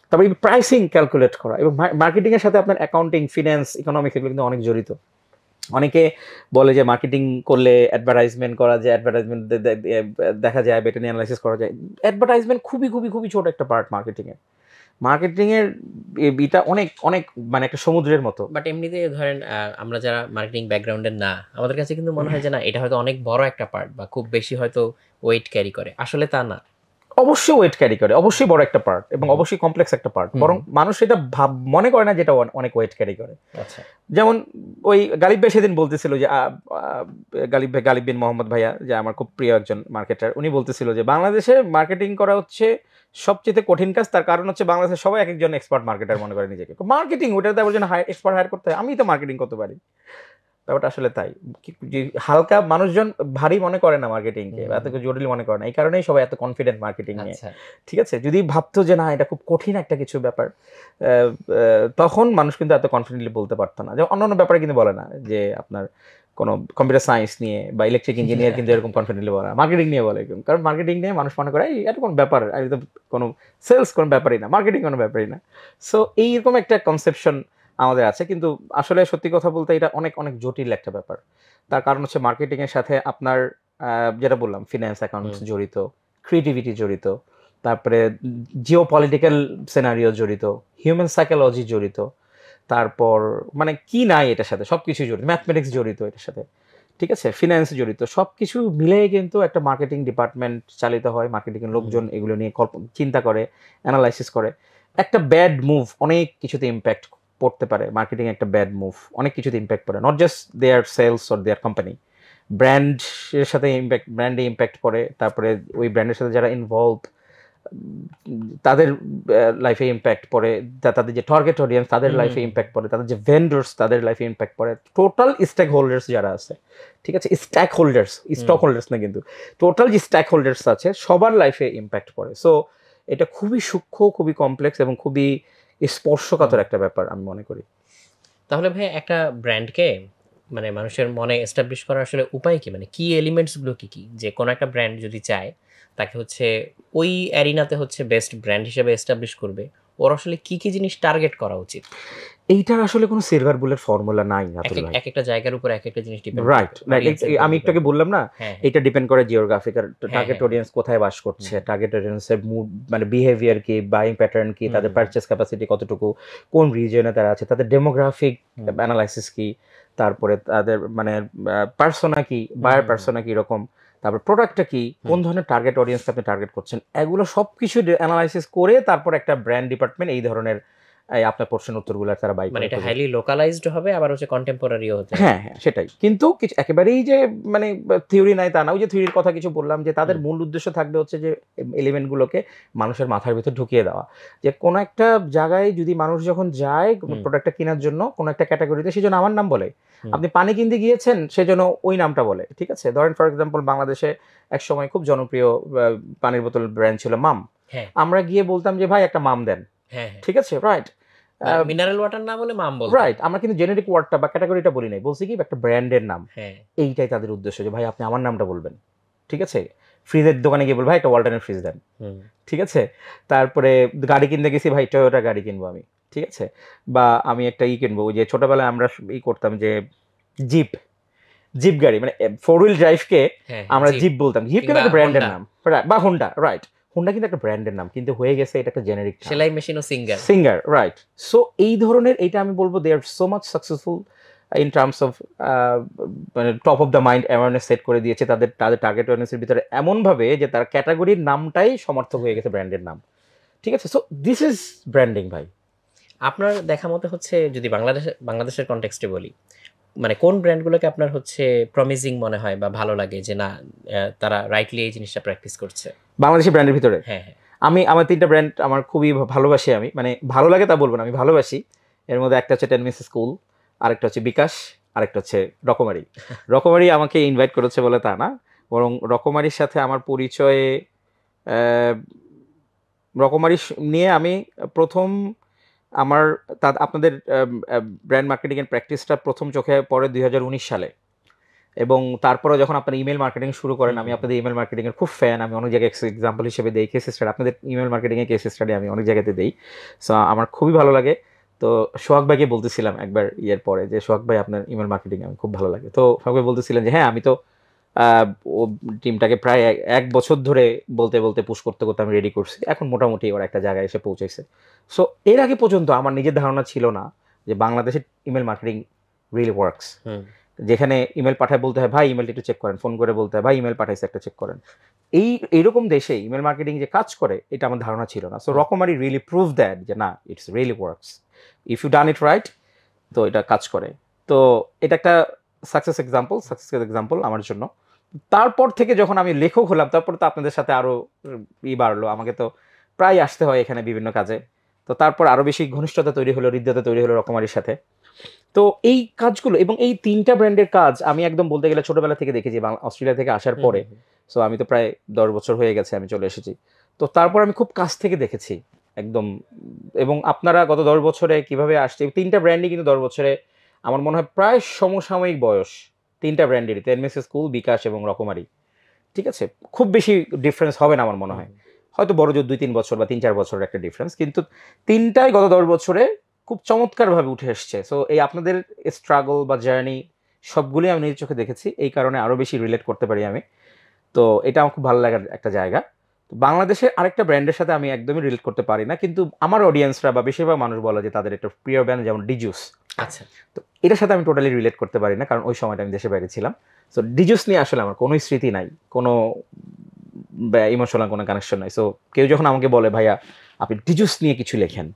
তারপর প্রাইসিং ক্যালকুলেট করা, এবং মার্কেটিং এর সাথে আপনার অ্যাকাউন্টিং, ফিন্যান্স, ইকোনমিক্স এগুলো কিন্তু অনেক জড়িত। অনেকে বলে যে মার্কেটিং করলে অ্যাডভার্টাইজমেন্ট করা যায়, অ্যাডভার্টাইজমেন্ট দেখা যায়, বেটা নিয়ে অ্যানালাইসিস করা যায়। অ্যাডভার্টাইজমেন্ট খুবই খুবই খুবই ছোট একটা পার্ট মার্কেটিংয়ের এটা অনেক অনেক মানে একটা সমুদ্রের মতো। বাট এমনিতে ধরেন আমরা যারা মার্কেটিং ব্যাকগ্রাউন্ডের না, আমাদের কাছে কিন্তু মনে হয় যে না এটা হয়তো অনেক বড় একটা পার্ট বা খুব বেশি হয়তো ওয়েট ক্যারি করে, আসলে তা না। অবশ্যই ওয়েট ক্যারি করে, অবশ্যই বড় একটা পার্ট এবং অবশ্যই কমপ্লেক্স একটা পার্ট, বরং মানুষ এটা মনে করে না যেটা অনেক ওয়েট ক্যারি করে। আচ্ছা, যেমন ওই গালিব ভাই সেদিন বলতেছিল যে গালিব বিন মোহাম্মদ ভাইয়া, যে আমার খুব প্রিয় একজন মার্কেটার, উনি বলতেছিল যে বাংলাদেশে মার্কেটিং করা হচ্ছে সবচেয়ে কঠিন কাজ। তার কারণ হচ্ছে বাংলাদেশের সবাই এক একজন এক্সপার্ট মার্কেটার মনে করে নিজেকে। মার্কেটিং ওটাতে আবার জন্য এক্সপার্ট হায়ার করতে হয়, আমি তো মার্কেটিং করতে পারি। ব্যাপারটা আসলে তাই। হালকা মানুষজন ভারী মনে করে না মার্কেটিংকে, এত জটিল মনে করে না, এই কারণেই সবাই এত কনফিডেন্ট মার্কেটিং নিয়ে। ঠিক আছে, যদি ভাবতো যে না এটা খুব কঠিন একটা কিছু ব্যাপার, তখন মানুষ কিন্তু এত কনফিডেন্টলি বলতে পারতো না। যে অন্যান্য ব্যাপারে কিন্তু বলে না, যে আপনার কোনো কম্পিউটার সায়েন্স নিয়ে বা ইলেকট্রিক ইঞ্জিনিয়ার কিন্তু এরকম কনফিডেন্টলি বলে না, মার্কেটিং নিয়ে বলে। কারণ মার্কেটিং নিয়ে মানুষ মনে করে এটা কোনো ব্যাপার, কোনো সেলস কোনো ব্যাপারই না, মার্কেটিং কোনো ব্যাপারই না। সো এইরকম একটা কনসেপশন আমাদের আছে, কিন্তু আসলে সত্যি কথা বলতে এটা অনেক অনেক জটিল একটা ব্যাপার। তার কারণ হচ্ছে মার্কেটিং এর সাথে আপনার যেটা বললাম ফিন্যান্স অ্যাকাউন্টস জড়িত, ক্রিয়েটিভিটি জড়িত, তারপরে জিও পলিটিক্যাল সিনারিও জড়িত, হিউম্যান সাইকোলজি জড়িত, তারপর মানে কি নাই এটার সাথে সবকিছু জড়িত, ম্যাথমেটিক্স জড়িত এটার সাথে, ঠিক আছে, ফিন্যান্স জড়িত, সবকিছু মিলিয়ে কিন্তু একটা মার্কেটিং ডিপার্টমেন্ট চালিত হয়। মার্কেটিং এর লোকজন এগুলো নিয়ে চিন্তা করে, অ্যানালাইসিস করে। একটা ব্যাড মুভ অনেক কিছুতে ইম্প্যাক্ট পড়তে পারে, মার্কেটিং একটা ব্যাড মুভ অনেক কিছুতে ইম্প্যাক্ট পড়ে, not just their sales or their company, ব্র্যান্ডের সাথে ইম্প্যাক্ট, ব্র্যান্ডে ইম্প্যাক্ট পড়ে, তারপরে ওই ব্র্যান্ডের সাথে যারা ইনভলভ তাদের লাইফে ইম্প্যাক্ট পড়ে, তাদের যে টার্গেট অডিয়েন্স তাদের লাইফে ইম্প্যাক্ট পড়ে, তাদের যে ভেন্ডার্স তাদের লাইফে ইম্প্যাক্ট পড়ে, টোটাল স্টেক হোল্ডার্স যারা আছে, ঠিক আছে, স্টক হোল্ডার্স না কিন্তু টোটাল যে স্টেক হোল্ডার্স আছে সবার লাইফে ইম্প্যাক্ট পড়ে। সো এটা খুবই সূক্ষ্ম, খুবই কমপ্লেক্স এবং খুবই স্পর্শকাতর একটা ব্যাপার আমি মনে করি। তাহলে ভাই একটা ব্র্যান্ডকে মানে মানুষের মনে এস্টাবলিশ করার আসলে উপায় কি, মানে কি এলিমেন্টসগুলো কি কি, যে কোনো একটা ব্র্যান্ড যদি চায় তাকে হচ্ছে ওই অ্যারিনাতে হচ্ছে বেস্ট ব্র্যান্ড হিসেবে এস্টাবলিশ করবে, ওর আসলে কি কি জিনিস টার্গেট করা উচিত? এইটার আসলে কোনো সিলভার বুলেট ফর্মুলা নাই, এক একটা জায়গার উপর এক একটা জিনিস ডিপেন্ড। রাইট, আমি একটু আগে বললাম না, এটা ডিপেন্ড করে জিওগ্রাফিক্যাল টার্গেট অডিয়েন্স কোথায় বাস করছে, টার্গেট অডিয়েন্সের মুড মানে বিহেভিয়ার কি, বাইং প্যাটার্ন কি, তাদের পারচেজ ক্যাপাসিটি কতটুকু, কোন রিজিয়নে তারা আছে, তাদের ডেমোগ্রাফিক অ্যানালাইসিস কি, তারপরে তাদের মানে পার্সোনা কি, বায়ার পার্সোনা কি রকম, তারপর প্রোডাক্টটা কি, কোন ধরনের টার্গেট অডিয়েন্স আপনি টার্গেট করছেন, এগুলো সবকিছু অ্যানালাইসিস করে তারপর একটা ব্র্যান্ড ডিপার্টমেন্ট এই ধরনের আপনার প্রশ্নের উত্তরগুলো তারা বাই মানে এটা হাইলি লোকালাইজড হবে, আবার হচ্ছে কন্টেম্পোরারিও হতে হবে। হ্যাঁ সেটাই, কিন্তু কিছু একেবারেই যে মানে থিওরি নাই তা না, ওই যে থিওরির কথা কিছু বললাম, যে তাদের মূল উদ্দেশ্য থাকবে হচ্ছে যে এলিমেন্টগুলোকে মানুষের মাথার ভিতর ঢুকিয়ে দেওয়া, যে কোনো একটা জায়গায় যদি মানুষ যখন যায় প্রোডাক্টটা কেনার জন্য কোনো একটা ক্যাটাগরিতে, সেজন্য আমার নাম বলে, আপনি পানি কিনতে গিয়েছেন সেজন্য ওই নামটা বলে, ঠিক আছে। ধরেন ফর এক্সাম্পল বাংলাদেশে এক সময় খুব জনপ্রিয় পানির বোতল ব্র্যান্ড ছিল মাম, আমরা গিয়ে বলতাম যে ভাই একটা মাম দেন, ঠিক আছে, রাইট, মিনারেল ওয়াটার না বলে মাম বলতাম, রাইট, আমরা কিন্তু জেনেরিক ওয়ার্ডটা বা ক্যাটাগরিটা বলি নাই, বলছি কি একটা ব্র্যান্ডের নাম। এইটাই তাদের উদ্দেশ্য, যে ভাই আপনি আমার নামটা বলবেন, ঠিক আছে। ফ্রিজের দোকানে গিয়ে বলবো ভাই একটা ওয়ালটনের ফ্রিজ দেন, ঠিক আছে। তারপরে গাড়ি কিনতে গেছি, ভাই টয়োটা গাড়ি কিনবো আমি, ঠিক আছে। বা আমি একটা কিনবো, ওই যে ছোটবেলায় আমরা করতাম যে জিপ গাড়ি, মানে 4 হুইল ড্রাইভকে আমরা জিপ বলতাম, জিপ কিন্তু একটা ব্র্যান্ডের নাম, বা হোন্ডা, রাইট, হোন্ডা কিন্তু একটা ব্র্যান্ডের নাম, কিন্তু হয়ে গেছে এটা একটা জেনেরিক সেলাই মেশিন ও সিঙ্গার, রাইট। সো এই ধরনের, এটা আমি বলবো they are so much successful in terms of মানে top of the mind awareness set করে দিয়েছে তাদের টার্গেট অডিয়েন্সের ভিতরে এমনভাবে যে তার ক্যাটাগরির নামটাই সমর্থক হয়ে গেছে ব্র্যান্ডের নাম, ঠিক আছে। সো দিস ইজ ব্র্যান্ডিং ভাই। আপনার দেখা মতে হচ্ছে যদি বাংলাদেশের কনটেক্সটে বলি, মানে কোন ব্র্যান্ডগুলোকে আপনার হচ্ছে প্রমিজিং মনে হয় বা ভালো লাগে, যে না তারা রাইটলি এই জিনিসটা প্র্যাকটিস করছে বাংলাদেশি ব্র্যান্ডের ভিতরে? হ্যাঁ, আমার 3টা ব্র্যান্ড আমার খুবই ভালোবাসি, আমি মানে ভালো লাগে তা বলবো না, আমি ভালোবাসি। এর মধ্যে একটা হচ্ছে 10 মিনিট স্কুল, আরেকটা হচ্ছে বিকাশ, আরেকটা হচ্ছে রকমারি। রকমারি আমাকে ইনভাইট করেছে বলে তা না, বরং রকমারির সাথে আমার পরিচয়ে, রকমারি নিয়ে আমি প্রথম আমার আপনাদের ব্র্যান্ড মার্কেটিং এর প্র্যাকটিসটা প্রথম চোখে পড়ে 2019 সালে, এবং তারপরে যখন আপনারা ইমেল মার্কেটিং শুরু করেন, আমি আপনাদের ইমেল মার্কেটিং এর খুব ফ্যান, আমি অনেক জায়গায় এক্সাম্পল হিসেবে দেই, কেস স্টাডি, আপনাদের ইমেল মার্কেটিং এর কেস স্টাডি আমি অনেক জায়গাতে দেই। সো আমার খুবই ভালো লাগে। তো সোহাগ ভাইকে বলতেছিলাম একবার ইয়ের পরে যে সোহাগ ভাই আপনার ইমেল মার্কেটিং আমি খুব ভালো লাগে, তো সোহাগ ভাই বলতেছিলেন যে হ্যাঁ আমি তো ও টিমটাকে প্রায় 1 বছর ধরে বলতে বলতে পুশ করতে করতে আমি রেডি করছি, এখন মোটামুটি ওরা একটা জায়গায় এসে পৌঁছেছে। সো এর আগে পর্যন্ত আমার নিজের ধারণা ছিল না যে বাংলাদেশের ইমেল মার্কেটিং রিয়েলি ওয়ার্কস, যেখানে ইমেল পাঠায় বলতে হয় ভাই ইমেলটা একটু চেক করেন, ফোন করে বলতে হয় ভাই ইমেল পাঠাইছে একটা চেক করেন। এইরকম দেশে ইমেল মার্কেটিং যে কাজ করে এটা আমার ধারণা ছিল না। সো রকমারি রিয়েলি প্রুভ দ্যাট যে না, it's really works if you done it right, তো এটা কাজ করে। তো এটা একটা সাকসেস এক্সাম্পল আমার জন্য। তারপর থেকে যখন আমি লেখক হলাম, তারপর তো আপনাদের সাথে আরো বাড়লো, আমাকে তো প্রায় আসতে হয় এখানে বিভিন্ন কাজে, তো তারপর আরো বেশি ঘনিষ্ঠতা তৈরি হলো, হৃদ্যতা তৈরি হলো রকমারির সাথে। তো এই কাজগুলো এবং এই 3টা ব্র্যান্ডের কাজ আমি একদম বলতে গেলে ছোটবেলা থেকে দেখেছি, অস্ট্রেলিয়া থেকে আসার পরে। সো আমি তো প্রায় 10 বছর হয়ে গেছে আমি চলে এসেছি। তো তারপর আমি খুব কাছ থেকে দেখেছি একদম। এবং আপনারা গত 10 বছরে কিভাবে আসছে, 3টা ব্র্যান্ডই কিন্তু 10 বছরে আমার মনে হয় প্রায় সমসাময়িক বয়স 3টা ব্র্যান্ডেরই, এনএমসি স্কুল, বিকাশ এবং রকমারি। ঠিক আছে, খুব বেশি ডিফারেন্স হবে না আমার মনে হয়, হয়তো বড় জোর 2-3 বছর বা 3-4 বছরের একটা ডিফারেন্স, কিন্তু 3টাই গত 10 বছরে খুব চমৎকারভাবে উঠে এসছে। সো এই আপনাদের স্ট্রাগল বা জার্নি সবগুলি আমি নিজের চোখে দেখেছি, এই কারণে আরও বেশি রিলেট করতে পারি আমি। তো এটা আমার খুব ভালো লাগার একটা জায়গা। বাংলাদেশের আরেকটা ব্র্যান্ডের সাথে আমি একদমই রিলেট করতে পারি না, কিন্তু আমার অডিয়েন্সরা বা বেশিরভাগ মানুষ বলে যে তাদের একটা প্রিয় ব্র্যান্ড যেমন ডিজুস। আচ্ছা, তো এটার সাথে আমি টোটালি রিলেট করতে পারি না, কারণ ওই সময়টা আমি দেশের বাইরে ছিলাম। সো ডিজুস নিয়ে আসলে আমার কোনো স্মৃতি নাই, কোনো ইমোশনাল কোনো কানেকশন নাই। সো কেউ যখন আমাকে বলে ভাইয়া আপনি ডিজুস নিয়ে কিছু লেখেন,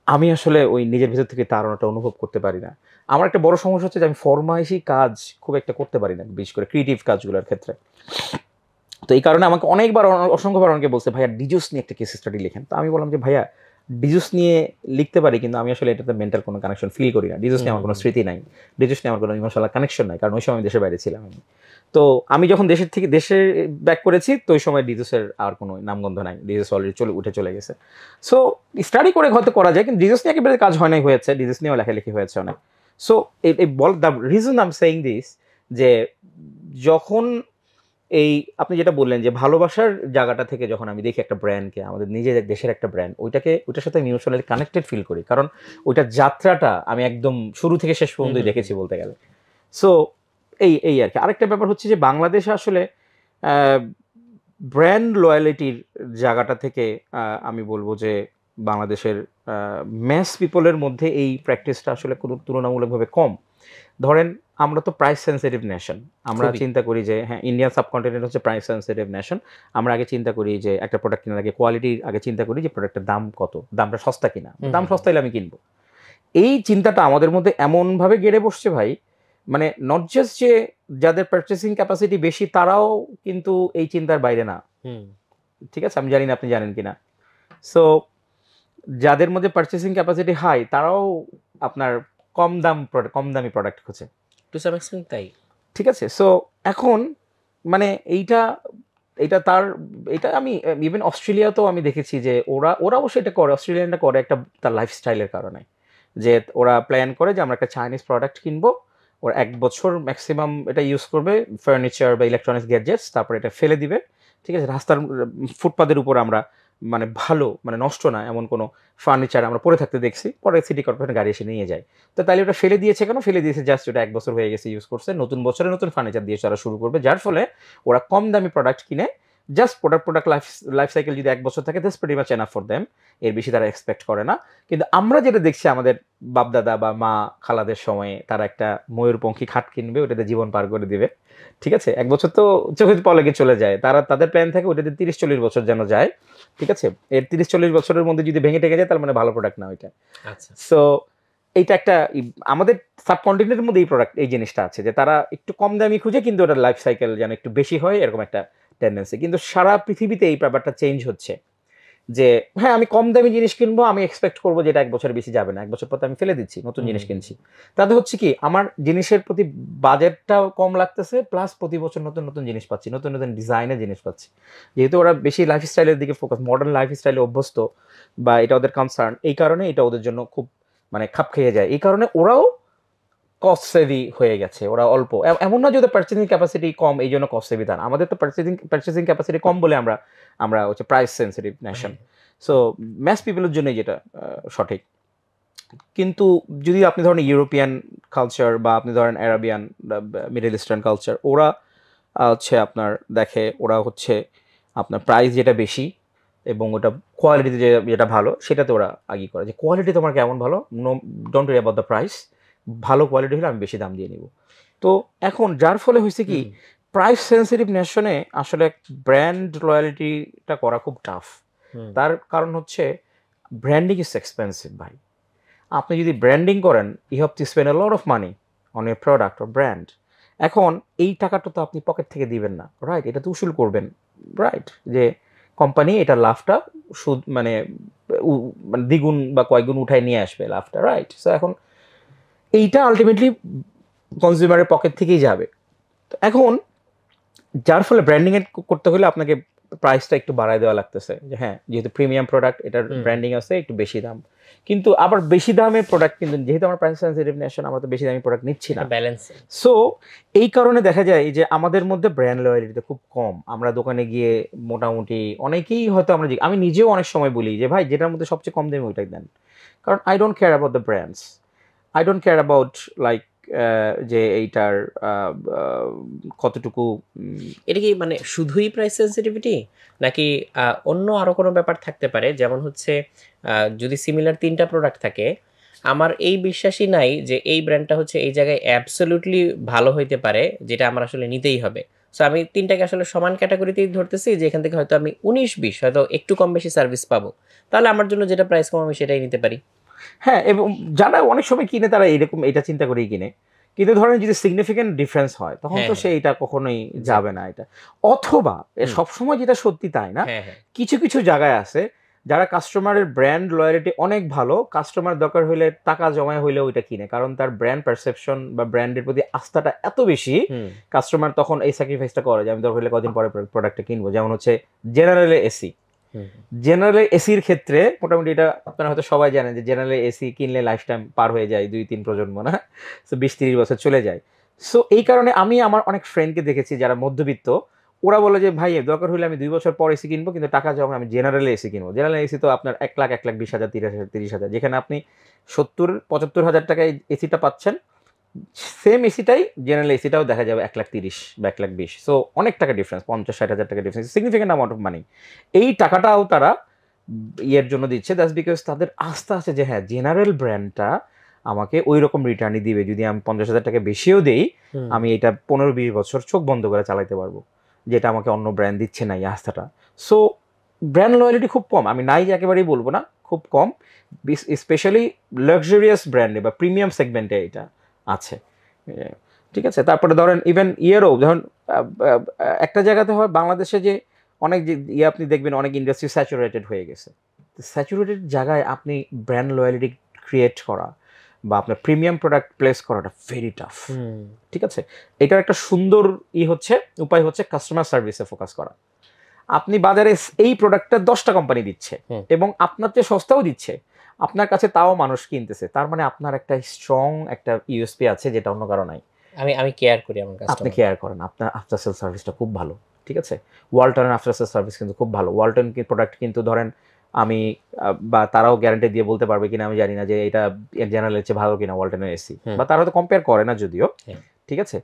আমি আসলে ওই নিজের ভিতর থেকে তাড়নাটা অনুভব করতে পারি না। আমার একটা বড় সমস্যা হচ্ছে যে আমি ফরমাইশি কাজ খুব একটা করতে পারি না, বিশেষ করে ক্রিয়েটিভ কাজগুলোর ক্ষেত্রে। তো এই কারণে আমাকে অনেকবার অসংখ্যবার অনেকে বলছে ভাইয়া ডিজুস নিয়ে একটা কেস স্টাডি লেখেন। তো আমি বললাম যে ভাইয়া ডিজুস নিয়ে লিখতে পারি, কিন্তু আমি আসলে এটাতে মেন্টাল কোনো কানেকশন ফিল করি না। ডিজুস নিয়ে আমার কোনো স্মৃতি নাই, ডিজুস নিয়ে আমার কোনো ইমোশনাল কানেকশন নাই, কারণ ওই সময় আমি দেশের বাইরে ছিলাম। তো আমি যখন দেশে ব্যাক করেছি, তো ওই সময় ডিজুসের আর কোনো নামগন্ধ নাই, ডিজুস অলরেডি চলে গেছে। সো স্টাডি করে হয়তো করা যায়, কিন্তু ডিজুস নিয়ে একেবারে কাজ হয় নাই, হয়েছে ডিজুস নিয়েও লেখালেখি হয়েছে অনেক। সো এই বল the reason I am saying this, যে যখন এই আপনি যেটা বললেন যে ভালোবাসার জায়গাটা থেকে যখন আমি দেখি একটা ব্র্যান্ডকে, আমাদের নিজের দেশের একটা ব্র্যান্ড, ওইটার সাথে আমি ইমোশনালি কানেক্টেড ফিল করি, কারণ ওইটার যাত্রাটা আমি একদম শুরু থেকে শেষ পর্যন্তই দেখেছি বলতে গেলে। সো এই আর কি। আরেকটা ব্যাপার হচ্ছে যে বাংলাদেশে আসলে ব্র্যান্ড লয়ালিটির জায়গাটা থেকে আমি বলবো যে বাংলাদেশের ম্যাস পিপলের মধ্যে এই প্র্যাকটিসটা আসলে কোনো তুলনামূলকভাবে কম। ধরেন আমরা তো প্রাইস সেন্সিটিভ নেশন, আমরা চিন্তা করি যে হ্যাঁ ইন্ডিয়ান সাবকন্টিনেন্ট হচ্ছে প্রাইস সেন্সিটিভ নেশন। আমরা আগে চিন্তা করি যে একটা প্রোডাক্ট কেনার আগে কোয়ালিটির আগে চিন্তা করি যে প্রোডাক্টের দাম কত, দামটা সস্তা কিনা, দাম সস্তা হলে আমি কিনবো। এই চিন্তাটা আমাদের মধ্যে এমনভাবে গেড়ে বসছে ভাই, মানে নট জাস্ট যে যাদের পারচেসিং ক্যাপাসিটি বেশি তারাও কিন্তু এই চিন্তার বাইরে না। ঠিক আছে, আমি জানি না আপনি জানেন কিনা। সো যাদের মধ্যে পারচেসিং ক্যাপাসিটি হাই তারাও আপনার কম দামি প্রোডাক্ট খোঁজে, টু সাম এক্সটেন্ট তাই। ঠিক আছে। সো এখন মানে এইটা আমি ইভেন অস্ট্রেলিয়াতেও আমি দেখেছি যে ওরা অবশ্যই এটা করে, অস্ট্রেলিয়ানরা করে একটা তার লাইফস্টাইলের কারণে, যে ওরা প্ল্যান করে যে আমরা একটা চাইনিজ প্রোডাক্ট কিনবো, ওরা 1 বছর ম্যাক্সিমাম এটা ইউজ করবে, ফার্নিচার বা ইলেকট্রনিক্স গ্যাজেটস, তারপরে এটা ফেলে দিবে। ঠিক আছে, রাস্তার ফুটপাথের উপর আমরা মানে ভালো মানে নষ্ট না এমন কোনো ফার্নিচার আমরা পরে থাকতে দেখছি, পরে সিটি কর্পোরেশন গাড়ি এসে নিয়ে যায়। তো তাহলে ওটা ফেলে দিয়েছে কেন? ফেলে দিয়েছে জাস্ট ওটা 1 বছর হয়ে গেছে ইউজ করছে, নতুন বছরে নতুন ফার্নিচার দিয়ে তারা শুরু করবে, যার ফলে ওরা কম দামি প্রোডাক্ট কিনে জাস্ট প্রোডাক্ট লাইফ সাইকেল যদি 1 বছর থাকে, that's pretty much enough for them, এর বেশি তারা এক্সপেক্ট করে না। কিন্তু আমরা যেটা দেখছি আমাদের বাপদাদা বা মা খালাদের সময়ে, তারা একটা ময়ূরপঙ্খী খাট কিনবে, ওটাতে জীবন পার করে দিবে। ঠিক আছে, 1 বছর তো চোখে পলকে চলে যায়, তাদের প্ল্যান থাকে ওটাতে 30-40 বছর যেন যায়। ঠিক আছে, এর 30-40 বছরের মধ্যে যদি ভেঙে টেকে যায় তার মানে ভালো প্রোডাক্ট না ওইটা। আচ্ছা, সো এইটা একটা আমাদের সাবকন্টিনেন্টের মধ্যে এই জিনিসটা আছে যে তারা একটু কম দামি খুঁজে, কিন্তু ওটার লাইফ সাইকেল যেন একটু বেশি হয়, এরকম একটা টেন্ডেন্সি। কিন্তু সারা পৃথিবীতে এই ব্যাপারটা চেঞ্জ হচ্ছে, যে হ্যাঁ আমি কম দামি জিনিস কিনবো, আমি এক্সপেক্ট করবো যেটা 1 বছর বেশি যাবে না, 1 বছর পর আমি ফেলে দিচ্ছি, নতুন জিনিস কিনছি। তাতে হচ্ছে কি আমার জিনিসের প্রতি বাজেটটাও কম লাগতেছে, প্লাস প্রতি বছর নতুন নতুন জিনিস পাচ্ছি, নতুন নতুন ডিজাইনের জিনিস পাচ্ছি। যেহেতু ওরা বেশি লাইফস্টাইলের দিকে ফোকাস, মডার্ন লাইফস্টাইলে অভ্যস্ত, বা এটা ওদের কনসার্ন, এই কারণে এটা ওদের জন্য খুব মানে খাপ খেয়ে যায়। এই কারণে ওরাও কস্ট সেভি হয়ে গেছে, ওরা অল্প, এমন না যে ওদের পার্চেসিং ক্যাপাসিটি কম এই জন্য কস্ট সেভি, তার আমাদের তো পার্চেসিং ক্যাপাসিটি কম বলে আমরা হচ্ছে price sensitive nation. So mass পিপলের জন্যই যেটা সঠিক। কিন্তু যদি আপনি ধরেন ইউরোপিয়ান কালচার বা আপনি ধরেন আরাবিয়ান মিডল ইস্টার্ন কালচার, ওরা হচ্ছে আপনার দেখে, ওরা হচ্ছে আপনার প্রাইস যেটা বেশি এবং ওটা কোয়ালিটিতে যেটা ভালো সেটাতে ওরা আগে করে, যে কোয়ালিটি তোমার কেমন ভালো, no don't worry about the price, ভালো কোয়ালিটি হলে আমি বেশি দাম দিয়ে নিব। তো এখন যার ফলে হয়েছে কি, প্রাইস সেন্সিটিভ নেশনে আসলে ব্র্যান্ড লয়ালিটিটা করা খুব টাফ। তার কারণ হচ্ছে ব্র্যান্ডিং ইজ এক্সপেন্সিভ ভাই। আপনি যদি ব্র্যান্ডিং করেন, you have to spend a lot of money on a product or brand. এখন এই টাকাটা তো আপনি পকেট থেকে দিবেন না, রাইট? এটা তো উসুল করবেন, রাইট? যে কোম্পানি এটা লাভটা মানে দ্বিগুণ বা কয়েকগুণ উঠায় নিয়ে আসবে লাভটা, রাইট? সো এখন এইটা আলটিমেটলি কনজিউমারের পকেট থেকেই যাবে। তো এখন যার ফলে ব্র্যান্ডিং এর করতে হলে আপনাকে প্রাইসটা একটু বাড়ায় দেওয়া লাগতেছে, যে হ্যাঁ যেহেতু প্রিমিয়াম প্রোডাক্ট এটার ব্র্যান্ডিং আছে একটু বেশি দাম, কিন্তু আবার বেশি দামের প্রোডাক্ট কিন্তু যেহেতু আমার প্রাইস সেনসিটিভ নেশন, আমরা তো বেশি দামি প্রোডাক্ট নিচ্ছি না, ব্যালেন্স। সো এই কারণে দেখা যায় যে আমাদের মধ্যে ব্র্যান্ড লয়ালিটিটা খুব কম। আমরা দোকানে গিয়ে মোটামুটি অনেকেই হয়তো আমি নিজেও অনেক সময় বলি যে ভাই যেটার মধ্যে সবচেয়ে কম দামি ওইটাই দেন, কারণ I don't care about the brands, I don't care about like যে এইটার কতটুকু। এটা কি মানে শুধুই প্রাইস সেনসিটিভিটি, নাকি অন্য আরো কোনো ব্যাপার থাকতে পারে? যেমন হচ্ছে যদি সিমিলার 3টা প্রোডাক্ট থাকে, আমার এই বিশ্বাসই নাই যে এই ব্র্যান্ডটা হচ্ছে এই জায়গায় অ্যাবসলিউটলি ভালো হইতে পারে, যেটা আমার আসলে নিতেই হবে। সো আমি 3টাকে আসলে সমান ক্যাটাগরিতেই ধরতেছি, যে এখান থেকে হয়তো আমি 19-20 হয়তো একটু কম বেশি সার্ভিস পাবো, তাহলে আমার জন্য যেটা প্রাইস কম আমি সেটাই নিতে পারি। হ্যাঁ, এবং যারা অনেক সময় কিনে তারা এরকম এটা চিন্তা করেই কিনে, কিন্তু ধরেন যদি সিগনিফিকেন্ট ডিফারেন্স হয় তখন তো সে এটা কখনোই যাবে না এটা। অথবা সবসময় যেটা সত্যি তাই না, কিছু কিছু জায়গায় আছে যারা কাস্টমারের ব্র্যান্ড লয়ালিটি অনেক ভালো, কাস্টমার দরকার হইলে টাকা জমায় হইলেও ওইটা কিনে, কারণ তার ব্র্যান্ড পারসেপশন বা ব্র্যান্ডের প্রতি আস্থাটা এত বেশি, কাস্টমার তখন এই স্যাক্রিফাইসটা করে যে আমি দরকার হলে কদিন পরে প্রোডাক্টটা কিনবো। যেমন হচ্ছে জেনারেল এসি, জেনারেল এসির ক্ষেত্রে মোটামুটি এটা আপনারা হয়তো সবাই জানেন যে জেনারেল এসি কিনলে লাইফ টাইম পার হয়ে যায়, 2-3 প্রজন্ম, না? সো 20-30 বছর চলে যায়। সো এই কারণে আমি আমার অনেক ফ্রেন্ডকে দেখেছি যারা মধ্যবিত্ত, ওরা বলে যে ভাই দরকার হলে আমি 2 বছর পর এসি কিনবো, কিন্তু টাকা জমা আমি জেনারেল এসি কিনবো। জেনারেল এসি তো আপনার 1 লাখ, 1,20,000, 30,000, যেখানে আপনি 70-75,000 টাকায় এসিটা পাচ্ছেন, সেম এসিটাই জেনারেল এসিটাও দেখা যাবে 1,30,000 বা 1,20,000। সো অনেক টাকা ডিফারেন্স, 50-60,000 টাকা difference, significant amount of money. এই টাকাটাও তারা ইয়ের জন্য দিচ্ছে, দ্যাটস বিকজ তাদের আস্থা আছে যে হ্যাঁ জেনারেল ব্র্যান্ডটা আমাকে ওই রকম রিটার্নই দিবে, যদি আমি 50,000 টাকা বেশিও দেই আমি এটা 15-20 বছর চোখ বন্ধ করে চালাতে পারবো, যেটা আমাকে অন্য ব্র্যান্ড দিচ্ছে না এই আস্থাটা। সো ব্র্যান্ড লয়ালিটি খুব কম, আমি নাই একেবারেই বলবো না, খুব কম, স্পেশালি লাক্সারিয়াস ব্র্যান্ডে বা প্রিমিয়াম সেগমেন্টে এটা আছে, ঠিক আছে। তারপরে ধরেন ইভেন ইয়েরও ধরেন একটা জায়গাতে হয় বাংলাদেশে যে অনেক যে আপনি দেখবেন অনেক ইন্ডাস্ট্রি স্যাচুরেটেড হয়ে গেছে, স্যাচুরেটেড জায়গায় আপনি ব্র্যান্ড লয়ালিটি ক্রিয়েট করা বা আপনার প্রিমিয়াম প্রোডাক্ট প্লেস করাটা ভেরি টাফ, ঠিক আছে। এটার একটা সুন্দর হচ্ছে উপায় হচ্ছে কাস্টমার সার্ভিসে ফোকাস করা। আপনি বাজারে এই প্রোডাক্টটা 10টা কোম্পানি দিচ্ছে এবং আপনার চেয়ে সস্তাও দিচ্ছে, আপনার কাছে তাও মানুষ কিনতেছে, তার মানে আপনার একটা স্ট্রং একটা ইউএসপি আছে যেটা অন্য কারো নাই। আমি কেয়ার করি আমার কাছে, আপনি কেয়ার করেন, আপনার আফটার সেল সার্ভিসটা খুব ভালো, ঠিক আছে। ওয়ালটনের আফটার সেল সার্ভিস কিন্তু খুব ভালো। ওয়ালটন প্রোডাক্ট কিন্তু ধরেন আমি বা তারাও গ্যারান্টি দিয়ে বলতে পারবে কিনা আমি জানি না যে এটা জেনারেলের চেয়ে ভালো কিনা ওয়ালটনের এসি, বা তারা হয়তো কম্পেয়ার করে না যদিও, ঠিক আছে।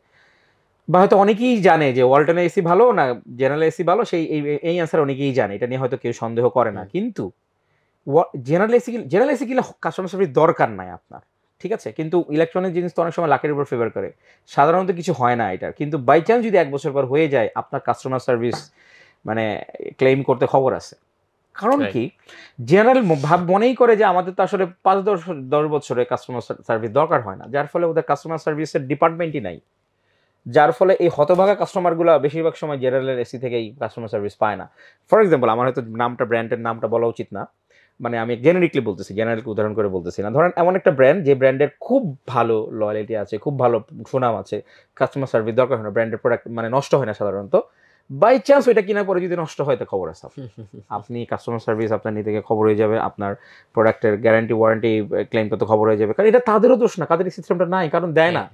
বা হয়তো অনেকেই জানে যে ওয়ালটনের এসি ভালো না জেনারেল এসি ভালো, সেই এই অ্যান্সার অনেকেই জানে, এটা নিয়ে হয়তো কেউ সন্দেহ করে না। কিন্তু জেনারেল এসি কিনলে কাস্টমার সার্ভিস দরকার নাই আপনার, ঠিক আছে। কিন্তু ইলেকট্রনিক জিনিস তো অনেক সময় লাখের উপর ফেভার করে, সাধারণত কিছু হয় না এটার, কিন্তু বাই চান্স যদি 1 বছর পর হয়ে যায় আপনার কাস্টমার সার্ভিস মানে ক্লেম করতে খবর আছে। কারণ কি জেনারেল মনেই করে যে আমাদের তো আসলে 5-10 বছরে কাস্টমার সার্ভিস দরকার হয় না, যার ফলে ওদের কাস্টমার সার্ভিসের ডিপার্টমেন্টই নাই, যার ফলে এই হতভাগা কাস্টমারগুলো বেশিরভাগ সময় জেনারেল এসি থেকেই কাস্টমার সার্ভিস পায় না। ফর এক্সাম্পল, আমার হয়তো নামটা ব্র্যান্ডের নামটা বলা উচিত না, মানে আমি জেনারিকলি বলতেছি, জেনারিক উদাহরণ করে বলতেছি না। ধরেন এমন একটা ব্র্যান্ড যে ব্র্যান্ডের খুব ভালো লয়ালিটি আছে, খুব ভালো সুনাম আছে, কাস্টমার সার্ভিস দরকার হয় না, ব্র্যান্ডের প্রোডাক্ট মানে নষ্ট হয় না সাধারণত, বাই চান্স ওইটা কেনার পরে যদি নষ্ট হয় তো খবর আছে, আপনি কাস্টমার সার্ভিস আপনার নিতে গিয়ে খবর হয়ে যাবে, আপনার প্রোডাক্টের গ্যারান্টি ওয়ারেন্টি ক্লেম করতে খবর হয়ে যাবে, কারণ এটা তাদেরও দোষ না, তাদের সিস্টেমটা নাই, কারণ দেয় না।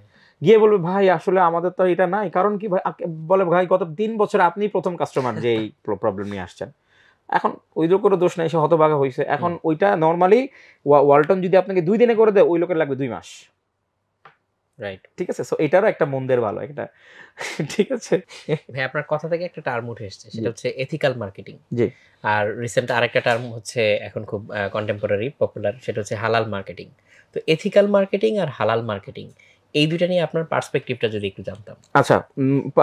গিয়ে বলবে ভাই আসলে আমাদের তো এটা নাই, কারণ কি ভাই বলে ভাই গত 3 বছরে আপনি প্রথম কাস্টমার যে এই প্রবলেম নিয়ে আসছেন, এখন ওই লোকেরও দোষ নাই, সে হতভাগা হয়েছে। এখন ওইটা নর্মালি ওয়ালটন যদি আপনাকে 2 দিনে করে দেয় ওই লোকের লাগবে 2 মাস, রাইট, ঠিক আছে। সো এটারও একটা মন্দের ভালো একটা, ঠিক আছে। ভাই আপনার কথা থেকে একটা টার্ম উঠে এসেছে, সেটা হচ্ছে এথিক্যাল মার্কেটিং। জি। আর রিসেন্ট আরেকটা টার্ম হচ্ছে এখন খুব কন্টেম্পোরারি পপুলার, সেটা হচ্ছে হালাল মার্কেটিং। তো এথিক্যাল মার্কেটিং আর হালাল মার্কেটিং এই দুইটা নিয়ে আপনার পার্সপেক্টিভটা যদি একটু জানতাম। আচ্ছা,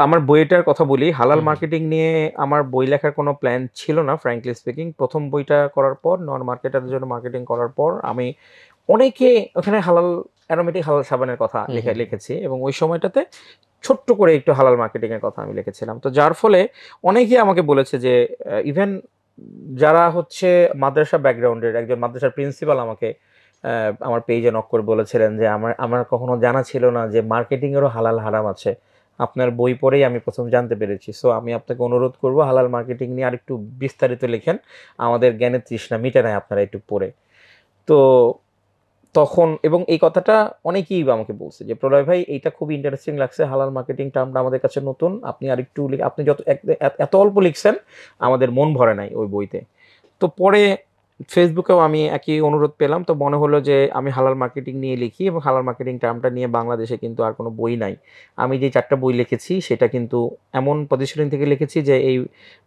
আমার বইটার কথা বলি। হালাল মার্কেটিং নিয়ে আমার বই লেখার কোনো প্ল্যান ছিল না ফ্র্যাঙ্কলি স্পিকিং। প্রথম বইটা করার পর, নন মার্কেটারদের জন্য মার্কেটিং করার পর, আমি অনেকে ওখানে হালাল অ্যারোমেটিক হালাল সাবানের কথা লিখেছি এবং ওই সময়টাতে ছোট্ট করে একটু হালাল মার্কেটিং এর কথা আমি লিখেছিলাম। তো যার ফলে অনেকেই আমাকে বলেছে যে ইভেন যারা হচ্ছে মাদ্রাসা ব্যাকগ্রাউন্ডের, একজন মাদ্রাসার প্রিন্সিপাল আমাকে আমার পেজে নক করে বলেছিলেন যে আমার আমার কখনো জানা ছিল না যে মার্কেটিংয়েরও হালাল হারাম আছে, আপনার বই পড়েই আমি প্রথম জানতে পেরেছি। সো আমি আপনাকে অনুরোধ করব হালাল মার্কেটিং নিয়ে আরেকটু বিস্তারিত লেখেন, আমাদের জ্ঞানের তৃষ্ণা মিটে নাই আপনারা একটু পড়ে। তো তখন এবং এই কথাটা অনেকেই আমাকে বলছে যে প্রলয় ভাই এইটা খুব ইন্টারেস্টিং লাগছে, হালাল মার্কেটিং টার্মটা আমাদের কাছে নতুন, আপনি আরেকটু আপনি যত এত অল্প লিখছেন আমাদের মন ভরে নাই ওই বইতে। তো পরে ফেসবুকেও আমি একই অনুরোধ পেলাম, তো মনে হলো যে আমি হালাল মার্কেটিং নিয়ে লিখি, এবং হালাল মার্কেটিং টার্মটা নিয়ে বাংলাদেশে কিন্তু আর কোনো বই নাই। আমি যে 4টা বই লিখেছি সেটা কিন্তু এমন পজিশনিং থেকে লিখেছি যে এই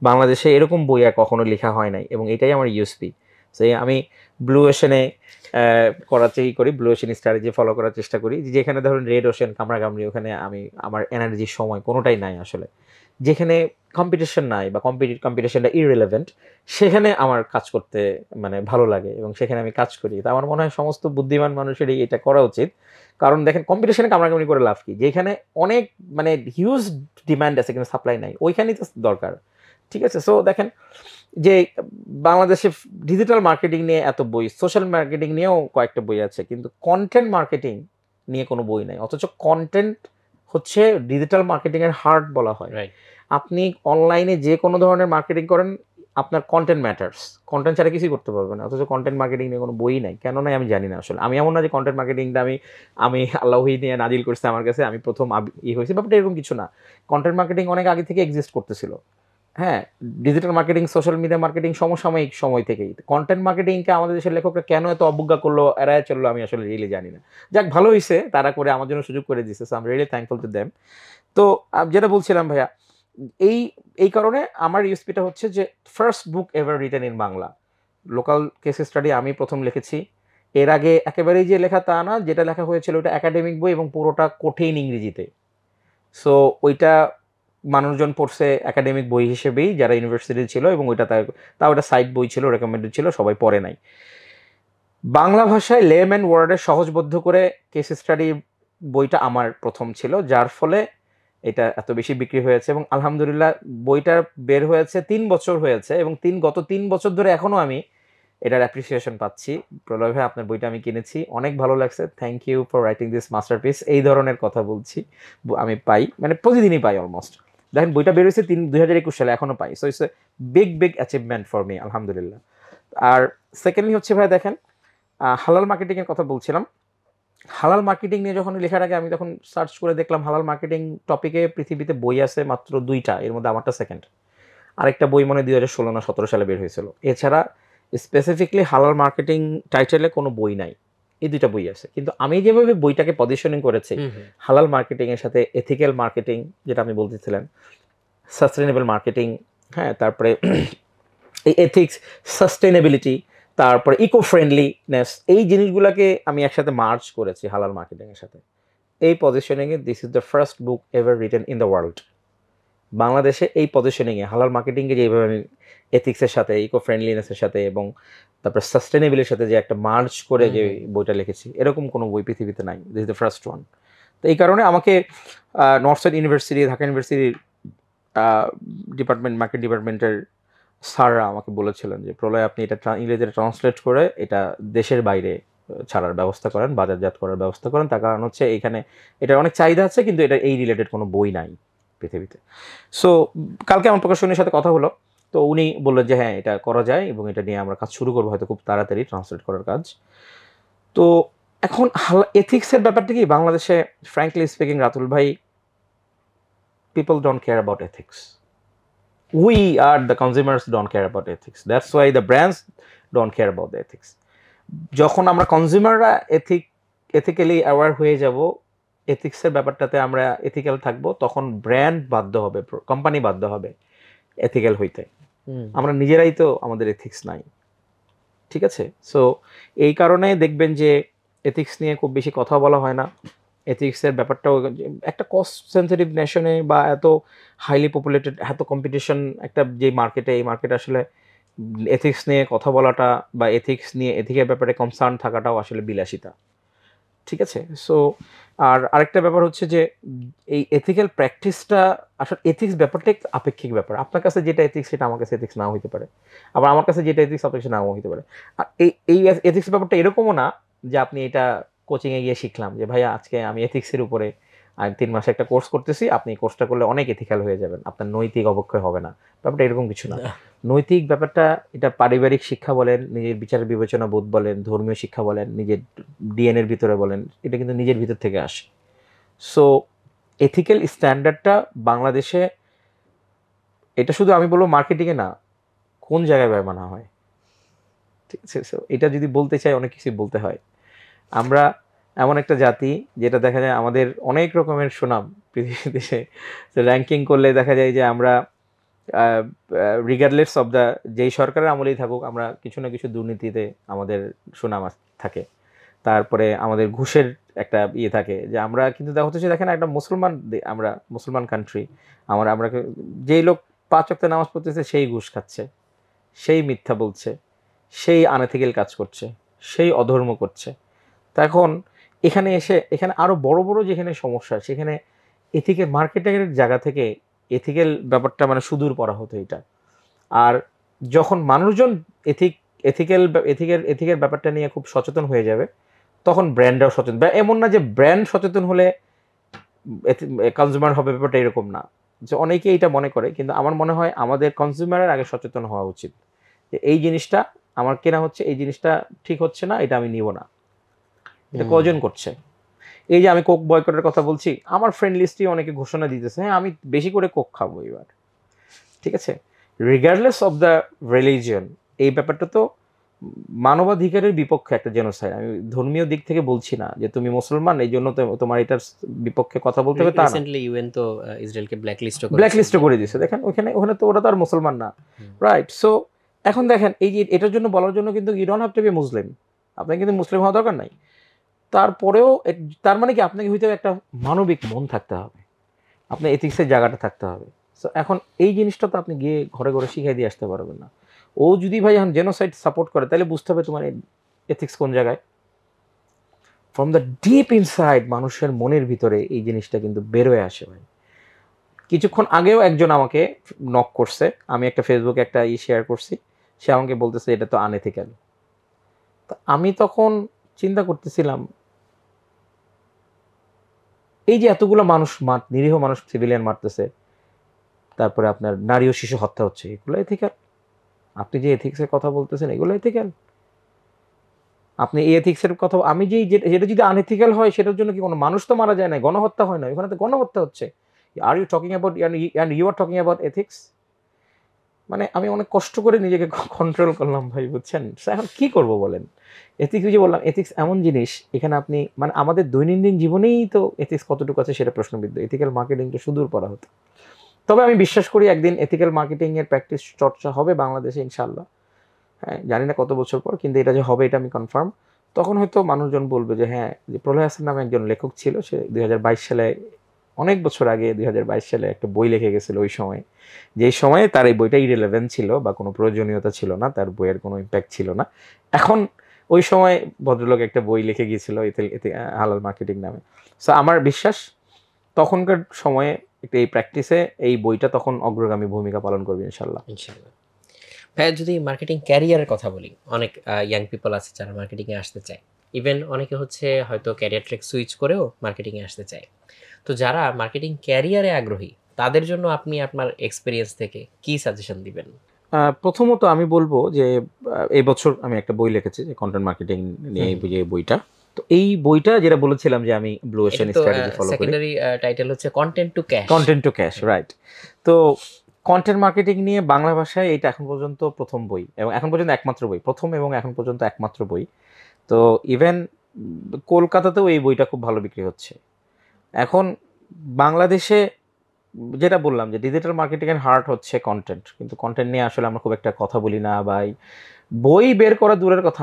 বাংলাদেশে এরকম বই আর কখনো লেখা হয় নাই, এবং এটাই আমার ইউএসপি। সে আমি ব্লু ওশেনে করার চেষ্টা করি, ব্লু ওশেন স্ট্র্যাটেজি ফলো করার চেষ্টা করি, যেখানে ধরুন রেড ওশেন কামড়াকামড়ি, ওখানে আমি আমার এনার্জির সময় কোনোটাই নাই আসলে, যেখানে কম্পিটিশন নাই বা কম্পিটিশনটা ইররিলেভেন্ট, সেখানে আমার কাজ করতে মানে ভালো লাগে এবং সেখানে আমি কাজ করি। তা আমার মনে হয় সমস্ত বুদ্ধিমান মানুষেরই এটা করা উচিত। কারণ দেখেন কম্পিটিশনে কামড়াকামড়ি করে লাভ কি, যেখানে অনেক মানে হিউজ ডিমান্ড আছে কিন্তু সাপ্লাই নাই, ওইখানেই তো দরকার। ঠিক আছে, সো দেখেন যে বাংলাদেশে ডিজিটাল মার্কেটিং নিয়ে এত বই, সোশ্যাল মার্কেটিং নিয়েও কয়েকটা বই আছে, কিন্তু কন্টেন্ট মার্কেটিং নিয়ে কোনো বই নাই, অথচ কন্টেন্ট হচ্ছে ডিজিটাল মার্কেটিং এর হার্ট বলা হয়। আপনি অনলাইনে যে কোনো ধরনের মার্কেটিং করেন, আপনার কন্টেন্ট ম্যাটার্স, কন্টেন্ট ছাড়া কিছুই করতে পারবেন না, অথচ কন্টেন্ট মার্কেটিং নিয়ে কোনো বই নাই। কেন নাই আমি জানি না আসলে। আমি এমন না যে কন্টেন্ট মার্কেটিংটা আমি আল্লাহই নিয়ে নাজিল করছে আমার কাছে, আমি প্রথম হয়েছে, ব্যাপারটা এরকম কিছু না। কন্টেন্ট মার্কেটিং অনেক আগে থেকে এক্সিস্ট করতেছিল। হ্যাঁ, digital marketing, social media marketing সমসাময়িক সময় থেকেই। কন্টেন্ট মার্কেটিংকে আমাদের দেশের লেখকরা কেন এত অবজ্ঞা করলো, এড়ায় চললো, আমি আসলে রিয়েলি জানি না। যাক, ভালো হয়েছে তারা করে আমার জন্য সুযোগ করে দিচ্ছে, so I am really thankful to them. তো যেটা বলছিলাম ভাইয়া, এই এই কারণে আমার ইউএসপিটা হচ্ছে যে first book ever written in Bangla, local case study আমি প্রথম লিখেছি। এর আগে একেবারেই যে লেখা তা না, যেটা লেখা হয়েছিল ওটা একাডেমিক বই এবং পুরোটা কঠিন ইংরেজিতে। সো ওইটা মানুষজন পড়ছে একাডেমিক বই হিসেবেই যারা ইউনিভার্সিটি ছিল, এবং ওইটা তা ওটা সাইড বই ছিল, রেকমেন্ডেড ছিল, সবাই পড়ে নাই। বাংলা ভাষায় লেম্যান ওয়ার্ডে সহজবদ্ধ করে কেস স্টাডি বইটা আমার প্রথম ছিল, যার ফলে এটা এত বেশি বিক্রি হয়েছে, এবং আলহামদুলিল্লাহ বইটা বের হয়েছে 3 বছর হয়েছে, এবং গত 3 বছর ধরে এখনো আমি এটার অ্যাপ্রিসিয়েশন পাচ্ছি। প্রলয় ভাই, আপনার বইটা আমি কিনেছি, অনেক ভালো লাগছে, thank you for writing this masterpiece. এই ধরনের কথা বলছি আমি পাই, মানে প্রতিদিনই পাই অলমোস্ট। দেখেন বইটা বের হয়েছে 2021 সালে, এখনো পাই। So it's a big achievement for me, আলহামদুলিল্লাহ। আর সেকেন্ডলি হচ্ছে ভাই দেখেন, হালাল মার্কেটিংয়ের কথা বলছিলাম। হালাল মার্কেটিং নিয়ে যখন লেখার আগে আমি তখন সার্চ করে দেখলাম হালাল মার্কেটিং টপিকে পৃথিবীতে বই আছে মাত্র 2টা, এর মধ্যে আমারটা সেকেন্ড। আরেকটা বই মনে 2016 না 17 সালে বের হয়েছিল। এছাড়া স্পেসিফিকলি হালাল মার্কেটিং টাইটেলে কোনো বই নাই, এই 2টা বই আছে। কিন্তু আমি যেভাবে বইটাকে পজিশনিং করেছি, হালাল মার্কেটিং এর সাথে এথিক্যাল মার্কেটিং, যেটা আপনি বলতেছিলেন, সাস্টেনেবল মার্কেটিং, হ্যাঁ, তারপরে এই এথিক্স, সাস্টেনেবিলিটি, তারপরে ইকো ফ্রেন্ডলিনেস, এই জিনিসগুলোকে আমি একসাথে মার্জ করেছি হালাল মার্কেটিংয়ের সাথে। এই পজিশনিংয়ে this is the first book ever written in the world. বাংলাদেশে এই পজিশনিংয়ে হালাল মার্কেটিংকে যেভাবে আমি এথিক্সের সাথে, ইকো ফ্রেন্ডলিনেসের সাথে এবং তারপর সাস্টেনেবিলিটির সাথে যে একটা মার্জ করে যে বইটা লিখেছি, এরকম কোনো বই পৃথিবীতে নাই। This is the first one. তো এই কারণে আমাকে নর্থ সাউথ ইউনিভার্সিটি, ঢাকা ইউনিভার্সিটির মার্কেট ডিপার্টমেন্টের স্যাররা আমাকে বলেছিলেন যে প্রলয়, আপনি এটা ইংরেজিতে ট্রান্সলেট করে এটা দেশের বাইরে ছাড়ার ব্যবস্থা করেন, বাজারজাত করার ব্যবস্থা করেন। তার কারণ হচ্ছে এখানে এটার অনেক চাহিদা আছে, কিন্তু এটা এই রিলেটেড কোনো বই নাই পৃথিবীতে। সো কালকে আমার প্রকাশনীর সাথে কথা হলো, তো উনি বললেন যে হ্যাঁ, এটা করা যায় এবং এটা নিয়ে আমরা কাজ শুরু করবো হয়তো খুব তাড়াতাড়ি, ট্রান্সলেট করার কাজ। তো এখন এথিক্সের ব্যাপারটা কি, বাংলাদেশে ফ্র্যাঙ্কলি স্পিকিং রাতুল ভাই, people don't care about ethics. We are the consumers don't care about ethics. That's why the brands don't care about the ethics. যখন আমরা কনজিউমাররা এথিক্যালি অ্যাওয়ার হয়ে যাব, এথিক্সের ব্যাপারটাতে আমরা এথিক্যাল থাকবো, তখন ব্র্যান্ড বাধ্য হবে, কোম্পানি বাধ্য হবে এথিক্যাল হইতে। আমরা নিজেরাই তো আমাদের এথিক্স নাই, ঠিক আছে? সো এই কারণে দেখবেন যে এথিক্স নিয়ে খুব বেশি কথা বলা হয় না। এথিক্সের ব্যাপারটাও একটা কস্ট সেন্সিটিভ নেশনে বা এত হাইলি পপুলেটেড, এত কম্পিটিশন একটা যে মার্কেটে, এই মার্কেটে আসলে এথিক্স নিয়ে কথা বলাটা বা এথিক্স নিয়ে এথিকের ব্যাপারে কনসার্ন থাকাটাও আসলে বিলাসিতা, ঠিক আছে? সো আর আরেকটা ব্যাপার হচ্ছে যে এই এথিক্যাল প্র্যাকটিসটা আসলে, এথিক্স ব্যাপারটা একটা আপেক্ষিক ব্যাপার। আপনার কাছে যেটা এথিক্স সেটা আমার কাছে এথিক্স নাও হতে পারে, আবার আমার কাছে যেটা এথিক্স আপনার কাছে নাও হতে পারে। আর এই এথিক্স ব্যাপারটা এরকমও না যে আপনি এটা কোচিংয়ে গিয়ে শিখলাম যে ভাইয়া আজকে আমি এথিক্সের উপরে আমি 3 মাসে একটা কোর্স করতেছি, আপনি কোর্সটা করলে অনেক এথিক্যাল হয়ে যাবেন, আপনার নৈতিক অবক্ষয় হবে না। ব্যাপারটা এরকম কিছু না। নৈতিক ব্যাপারটা এটা পারিবারিক শিক্ষা বলেন, নিজের বিচার বিবেচনা বোধ বলেন, ধর্মীয় শিক্ষা বলেন, নিজের ডিএনএর ভিতরে বলেন, এটা কিন্তু নিজের ভিতর থেকে আসে। সো এথিক্যাল স্ট্যান্ডার্ডটা বাংলাদেশে, এটা শুধু আমি বলবো মার্কেটিংয়ে না, কোন জায়গায় ব্যয় মানা হয়, ঠিক আছে? সো এটা যদি বলতে চাই অনেক কিছু বলতে হয়। আমরা এমন একটা জাতি যেটা দেখা যায় আমাদের অনেক রকমের সুনাম পৃথিবীর দেশে, র্যাঙ্কিং করলে দেখা যায় যে আমরা রিগার্ডলেস অফ দ্য যেই সরকারের আমলেই থাকুক, আমরা কিছু না কিছু দুর্নীতিতে আমাদের সুনাম থাকে। তারপরে আমাদের ঘুষের একটা ইয়ে থাকে, যে আমরা কিন্তু দেখা হচ্ছে দেখেন একটা মুসলমান, আমরা মুসলমান কান্ট্রি, আমরা যেই লোক 5 ওয়াক্ত নামাজ পড়তেছে সেই ঘুষ খাচ্ছে, সেই মিথ্যা বলছে, সেই আনএথিক্যাল কাজ করছে, সেই অধর্ম করছে। তা এখন এখানে এসে এখানে আরও বড় বড় যেখানে সমস্যা, সেখানে এথিক্যাল মার্কেটিংয়ের জায়গা থেকে এথিক্যাল ব্যাপারটা মানে সুদূর পরা হতো এটা। আর যখন মানুষজন এথিক্যাল ব্যাপারটা নিয়ে খুব সচেতন হয়ে যাবে, তখন ব্র্যান্ডরাও সচেতন। এমন না যে ব্র্যান্ড সচেতন হলে কনজিউমার হবে, ব্যাপারটা এরকম না। যে অনেকে এটা মনে করে, কিন্তু আমার মনে হয় আমাদের কনজিউমারের আগে সচেতন হওয়া উচিত যে এই জিনিসটা আমার কেনা হচ্ছে, এই জিনিসটা ঠিক হচ্ছে না, এটা আমি নিব না। এটা কজন করছে? এই যে আমি কোক বয়কটের কথা বলছি, আমার ফ্রেন্ড লিস্টে অনেকে ঘোষণা দিতেছে হ্যাঁ আমি বেশি করে কোক খাবো এবার, ঠিক আছে? রিগার্ডলেস অফ দ্য রিলিজিয়ন, এই ব্যাপারটা তো মানবাধিকারের বিপক্ষে একটা জেনোসাইড। আমি ধর্মীয় দিক থেকে বলছি না যে তুমি মুসলমান এই জন্য তোমার এটার বিপক্ষে কথা বলতে হবে, তা না। রিসেন্টলি ইউএন তো ইসরায়েলকে ব্ল্যাকলিস্ট করে দিয়েছে। দেখেন ওখানে তো ওরা তো আর মুসলমান না, রাইট? সো এখন দেখেন এই যে এটার জন্য বলার জন্য কিন্তু you don't have to be Muslim, আপনার কিন্তু মুসলিম হওয়া দরকার নাই। তারপরেও তার মানে কি আপনাকে হইতে একটা মানবিক মন থাকতে হবে, আপনার এথিক্সের জায়গাটা থাকতে হবে। সো এখন এই জিনিসটা তো আপনি গিয়ে ঘরে ঘরে শিখিয়ে দিয়ে আসতে পারবেন না। ও যদি ভাই এখন জেনোসাইড সাপোর্ট করে, তাহলে বুঝতে হবে তোমার এথিক্স কোন জায়গায়। ফ্রম দ্য ডিপ ইনসাইড মানুষের মনের ভিতরে এই জিনিসটা কিন্তু বেরোয় আসে ভাই। কিছুক্ষণ আগেও একজন আমাকে নক করছে, আমি একটা ফেসবুকে একটা শেয়ার করছি, সে আমাকে বলতেছে এটা তো আনএথিক্যাল। আমি তখন চিন্তা করতেছিলাম এই যে এতগুলো মানুষ নিরীহ মানুষ সিভিলিয়ান মারতেছে, তারপরে আপনার নারী ও শিশু হত্যা হচ্ছে, এগুলো এথিক্যাল? আপনি যে এথিক্সের কথা বলতেছেন এগুলো এথিক্যাল? আপনি এই এথিক্সের কথা, আমি যেটা যদি আনএথিক্যাল হয় সেটার জন্য কি কোনো মানুষ তো মারা যায় না, গণহত্যা হয় না, ওখানে তো গণহত্যা হচ্ছে। Are you talking about and you are talking about ethics? মানে আমি অনেক কষ্ট করে নিজেকে কন্ট্রোল করলাম ভাই, বুঝছেন? এখন কি করব বলেন? এথিক্স যে বললাম, এথিক্স এমন জিনিস, এখানে আপনি মানে আমাদের দৈনন্দিন জীবনেই তো এথিক্স কতটুকু আছে সেটা প্রশ্নবিদ্ধ। এথিক্যাল মার্কেটিংটা সুদূর করা হতো। তবে আমি বিশ্বাস করি একদিন এথিক্যাল মার্কেটিংয়ের প্র্যাকটিস চর্চা হবে বাংলাদেশে ইনশাল্লাহ। হ্যাঁ, জানি না কত বছর পর, কিন্তু এটা যে হবে এটা আমি কনফার্ম। তখন হয়তো মানুষজন বলবে যে হ্যাঁ, যে প্রলয় হাসান নামে একজন লেখক ছিল, সে 2022 সালে, অনেক বছর আগে 2022 সালে একটা বই লিখে গেছিল। ওই সময়, যেই সময়ে তার এই বইটা ইরেলেভেন্ট ছিল বা কোনো প্রয়োজনীয়তা ছিল না, তার বইয়ের কোনো ইম্প্যাক্ট ছিল না। এখন ওই সময় ভদ্রলোক একটা বই লিখে গিয়েছিল হালাল মার্কেটিং নামে। সো আমার বিশ্বাস তখনকার সময়ে এই প্র্যাকটিসে এই বইটা তখন অগ্রগামী ভূমিকা পালন করবে ইনশাল্লাহ। ভাইয়া যদি মার্কেটিং ক্যারিয়ারের কথা বলি, অনেক ইয়াং পিপল আছে যারা মার্কেটিংয়ে আসতে চায়, ইভেন অনেকে হচ্ছে হয়তো ক্যারিয়ার ট্র্যাক সুইচ করেও মার্কেটিংয়ে আসতে চায়। তো যারা মার্কেটিং ক্যারিয়ারে আগ্রহী তাদের জন্য আপনি আপনার এক্সপিরিয়েন্স থেকে কি সাজেশন দিবেন? প্রথমত আমি বলবো যে এই বছর আমি একটা বই লিখেছি যে কন্টেন্ট মার্কেটিং নিয়ে, যে বইটা, তো এই বইটা যেটা বলেছিলাম যে আমি ব্লু ওশেন স্ট্র্যাটেজি ফলো করি, সেকেন্ডারি টাইটেল হচ্ছে কন্টেন্ট টু ক্যাশ, রাইট? তো কন্টেন্ট মার্কেটিং নিয়ে বাংলা ভাষায় এটা এখন পর্যন্ত প্রথম বই, এবং এখন পর্যন্ত একমাত্র বই, প্রথম এবং এখন পর্যন্ত একমাত্র বই। তো ইভেন কলকাতাতেও এই বইটা খুব ভালো বিক্রি হচ্ছে। এখন বাংলাদেশে যেটা বললাম যে ডিজিটাল মার্কেটিংয়ের হার্ট হচ্ছে কন্টেন্ট, কিন্তু কন্টেন্ট নিয়ে আসলে আমরা খুব একটা কথা বলি না, বা বই বের করা দূরের কথা।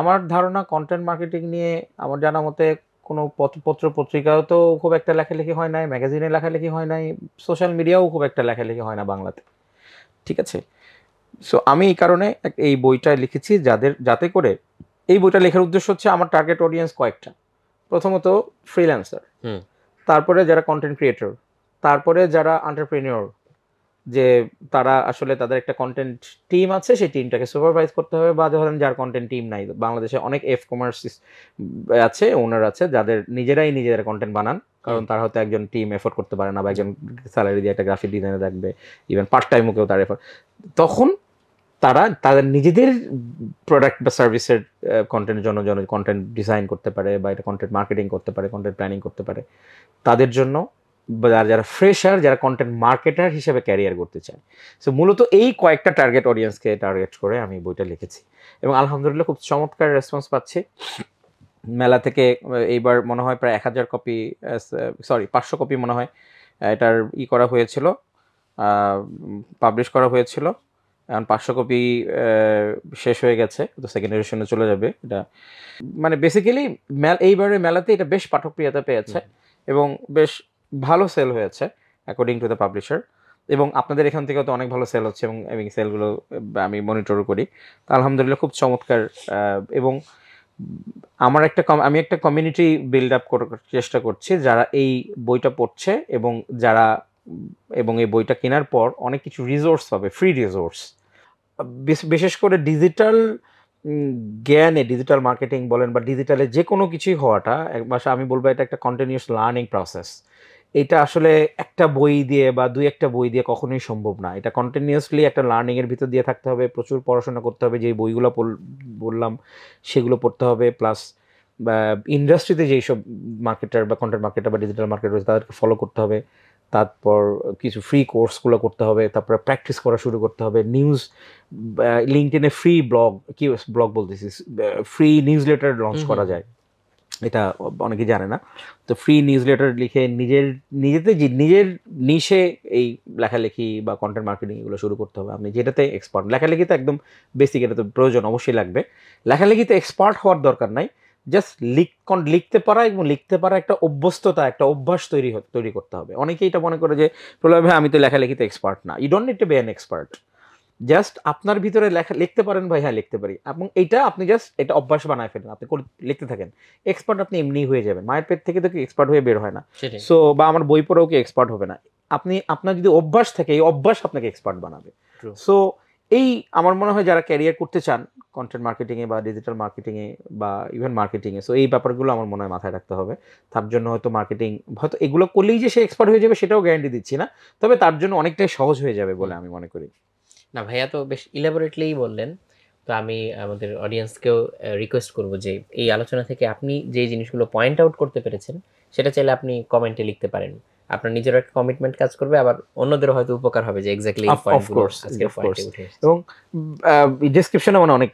আমার ধারণা কন্টেন্ট মার্কেটিং নিয়ে আমার জানা মতে কোনো পত্র পত্রিকাও তো খুব একটা লেখালেখি হয় নাই, ম্যাগাজিনে লেখালেখি হয় নাই, সোশ্যাল মিডিয়াও খুব একটা লেখালেখি হয় না বাংলাতে, ঠিক আছে? সো আমি এই কারণে এই বইটা লিখেছি যাতে করে, এই বইটা লেখার উদ্দেশ্য হচ্ছে আমার টার্গেট অডিয়েন্স কয়েকটা। প্রথমত ফ্রিল্যান্সার, তারপরে যারা কন্টেন্ট ক্রিয়েটর, তারপরে যারা এন্টারপ্রেনিউর, যে তারা আসলে তাদের একটা কন্টেন্ট টিম আছে, সেই টিমটাকে সুপারভাইজ করতে হবে, বা ধরেন যার কন্টেন্ট টিম নাই, বাংলাদেশে অনেক কমার্স আছে, ওনার আছে যাদের নিজেরাই নিজেদের কন্টেন্ট বানান, কারণ তারা হয়তো একজন টিম এফোর্ড করতে পারে না, বা একজন স্যালারি দিয়ে একটা গ্রাফিক ডিজাইনার রাখবে, ইভেন পার্ট টাইমও কেউ তার এফোর্ট, তখন তারা তাদের নিজেদের প্রোডাক্ট বা সার্ভিসের কন্টেন্টের জন্য কন্টেন্ট ডিজাইন করতে পারে, বা এটা কন্টেন্ট মার্কেটিং করতে পারে, কন্টেন্ট প্ল্যানিং করতে পারে। তাদের জন্য যারা ফ্রেশার, যারা কন্টেন্ট মার্কেটার হিসেবে ক্যারিয়ার করতে চায়, সো মূলত এই কয়েকটা টার্গেট অডিয়েন্সকে টার্গেট করে আমি বইটা লিখেছি, এবং আলহামদুলিল্লাহ খুব চমৎকার রেসপন্স পাচ্ছি। মেলা থেকে এইবার মনে হয় প্রায় 1000 কপি, 500 কপি মনে হয় এটার করা হয়েছিল, পাবলিশ করা হয়েছিল। এখন 500 কপি শেষ হয়ে গেছে, তো সেকেন্ড এডিশনে চলে যাবে এটা। মানে বেসিক্যালি এইবারে মেলাতে এটা বেশ পাঠকপ্রিয়তা পেয়েছে এবং বেশ ভালো সেল হয়েছে অ্যাকর্ডিং টু দ্য পাবলিশার, এবং আপনাদের এখান থেকেও তো অনেক ভালো সেল হচ্ছে, এবং সেলগুলো আমি মনিটর করি। তো আলহামদুলিল্লাহ খুব চমৎকার। এবং আমি একটা কমিউনিটি বিল্ড আপ করার চেষ্টা করছি, যারা এই বইটা পড়ছে এবং এই বইটা কেনার পর অনেক কিছু রিসোর্স পাবে, ফ্রি রিসোর্স, বিশেষ করে ডিজিটাল জ্ঞানে, ডিজিটাল মার্কেটিং বলেন বা ডিজিটালে যে কোনো কিছুই হওয়াটা, আমি বলবো এটা একটা কন্টিনিউয়াস লার্নিং প্রসেস। এটা আসলে একটা বই দিয়ে বা একটা বই দিয়ে কখনোই সম্ভব না। এটা কন্টিনিউয়াসলি একটা লার্নিংয়ের ভিতর দিয়ে থাকতে হবে, প্রচুর পড়াশোনা করতে হবে, যেই বইগুলো বললাম সেগুলো পড়তে হবে, প্লাস ইন্ডাস্ট্রিতে যেই সব মার্কেটার বা কন্টেন্ট মার্কেটার বা ডিজিটাল মার্কেটার রয়েছে তাদেরকে ফলো করতে হবে, তারপর কিছু ফ্রি কোর্সগুলো করতে হবে, তারপরে প্র্যাকটিস করা শুরু করতে হবে, নিউজ লিঙ্কডইনে ফ্রি ব্লগ বলতেছি, ফ্রি নিউজ লেটার লঞ্চ করা যায়, এটা অনেকেই জানে না। তো ফ্রি নিউজ লেটার লিখে নিজের নিশে এই লেখালেখি বা কন্টেন্ট মার্কেটিং এগুলো শুরু করতে হবে। আপনি যেটাতে এক্সপার্ট, লেখালেখিতে একদম বেসিক, এটা তো প্রয়োজন অবশ্যই লাগবে। লেখালেখিতে এক্সপার্ট হওয়ার দরকার নাই, জাস্ট লিখতে পারা এবং লিখতে পারা একটা অভ্যস্ততা, একটা অভ্যাস তৈরি করতে হবে। অনেকেই এটা মনে করে যে প্রলয় ভাই আমি তো লেখালেখিতে এক্সপার্ট না। You don't need to be an expert, just আপনার ভিতরে লিখতে পারেন ভাই, হ্যাঁ লিখতে পারি, এবং এটা আপনি জাস্ট এটা অভ্যাস বানায় ফেলেন, আপনি লিখতে থাকেন, এক্সপার্ট আপনি এমনি হয়ে যাবেন। মায়ের পেট থেকে তো কি এক্সপার্ট হয়ে বের হয় না, সো বা আমার বই পড়েও কি এক্সপার্ট হবে না। আপনার যদি অভ্যাস থাকে, এই অভ্যাস আপনাকে এক্সপার্ট বানাবে। সো আমার মনে হয় যারা ক্যারিয়ার করতে চান কন্টেন্ট মার্কেটিংয়ে বা ডিজিটাল মার্কেটিংয়ে বা ইভেন মার্কেটিংয়ে, সো এই ব্যাপারগুলো আমার মনে হয় মাথায় রাখতে হবে। তার জন্য হয়তো হয়তো এগুলো করলেই যে সে এক্সপার্ট হয়ে যাবে সেটাও গ্যারান্টি দিচ্ছি না, তবে তার জন্য অনেকটাই সহজ হয়ে যাবে বলে আমি মনে করি। না ভাইয়া তো বেশ ইলাবোরেটলিই বললেন। তো আমি আমাদের অডিয়েন্সকেও রিকোয়েস্ট করব যে এই আলোচনা থেকে আপনি যে জিনিসগুলো পয়েন্ট আউট করতে পেরেছেন সেটা চাইলে আপনি কমেন্টে লিখতে পারেন। আপনার নিজের একটা কমিটমেন্ট কাজ করবে, আবার অন্যদেরও হয়তো উপকার হবে যে এক্স্যাক্টলি এই পয়েন্টগুলো আজকের পয়েন্টে উঠে এসেছে। এবং ডেসক্রিপশনে অনেক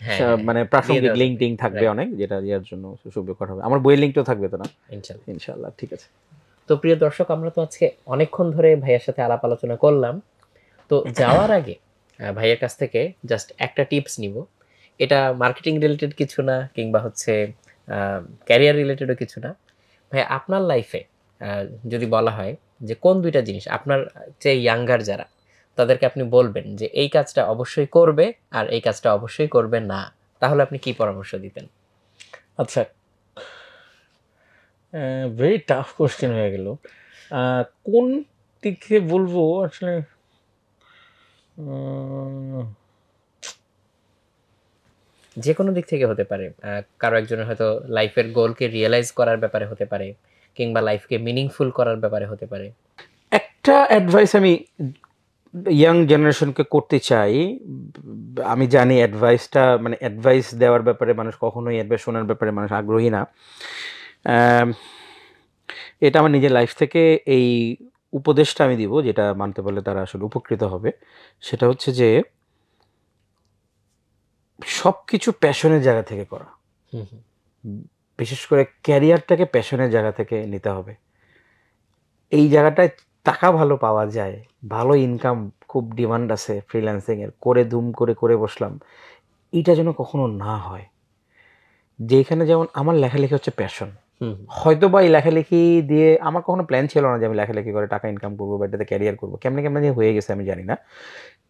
মানে প্রাসঙ্গিক লিংক থাকবে অনেক, যেটা দেওয়ার জন্য সুবিধাকর হবে। আমার বইয়ের লিংকটাও থাকবে তো না? ইনশাআল্লাহ। ঠিক আছে। তো প্রিয় দর্শক, আমরা তো আজকে অনেকক্ষণ ধরে ভাইয়ের সাথে আলাপ আলোচনা করলাম। তো যাওয়ার আগে ভাইয়ের কাছ থেকে জাস্ট একটা টিপস নিব। এটা মার্কেটিং রিলেটেড কিছু না, কিংবা হচ্ছে ক্যারিয়ার রিলেটেডও কিছু না। ভাই আপনার লাইফে যদি বলা হয় যে কোন দুইটা জিনিস আপনার চেয়ে ইয়াঙ্গার যারা, তাদেরকে আপনি বলবেন যে এই কাজটা অবশ্যই করবে আর এই কাজটা অবশ্যই করবে না, তাহলে আপনি কি পরামর্শ দিতেন? আচ্ছা, ভেরি টাফ কোশ্চেন হয়ে গেল। কোন দিকে বলবো আসলে, যে কোনো দিক থেকে হতে পারে। কারো একজনের হয়তো লাইফের গোলকে রিয়েলাইজ করার ব্যাপারে হতে পারে, কিংবা লাইফকে মিনিংফুল করার ব্যাপারে হতে পারে। একটা অ্যাডভাইস আমি ইয়াং জেনারেশনকে করতে চাই। আমি জানি অ্যাডভাইস দেওয়ার ব্যাপারে মানুষ কখনোই, অ্যাডভাইস শোনার ব্যাপারে মানুষ আগ্রহী না। এটা আমার নিজের লাইফ থেকে এই উপদেশটা আমি দিব, যেটা মানতে পারলে তারা আসলে উপকৃত হবে। সেটা হচ্ছে যে সব কিছু প্যাশনের জায়গা থেকে করা, বিশেষ করে ক্যারিয়ারটাকে প্যাশনের জায়গা থেকে নিতে হবে। এই জায়গাটায় টাকা ভালো পাওয়া যায়, ভালো ইনকাম, খুব ডিমান্ড আছে ফ্রিল্যান্সিংয়ের, ধুম করে বসলাম, এটা যেন কখনো না হয়। যেখানে যেমন আমার লেখালেখি হচ্ছে প্যাশন, হয়তো বা এই লেখালেখি দিয়ে আমার কখনো প্ল্যান ছিল না যে আমি লেখালেখি করে টাকা ইনকাম করবো বা এটাতে ক্যারিয়ার করবো, কেমনে যে হয়ে গেছে আমি জানি না।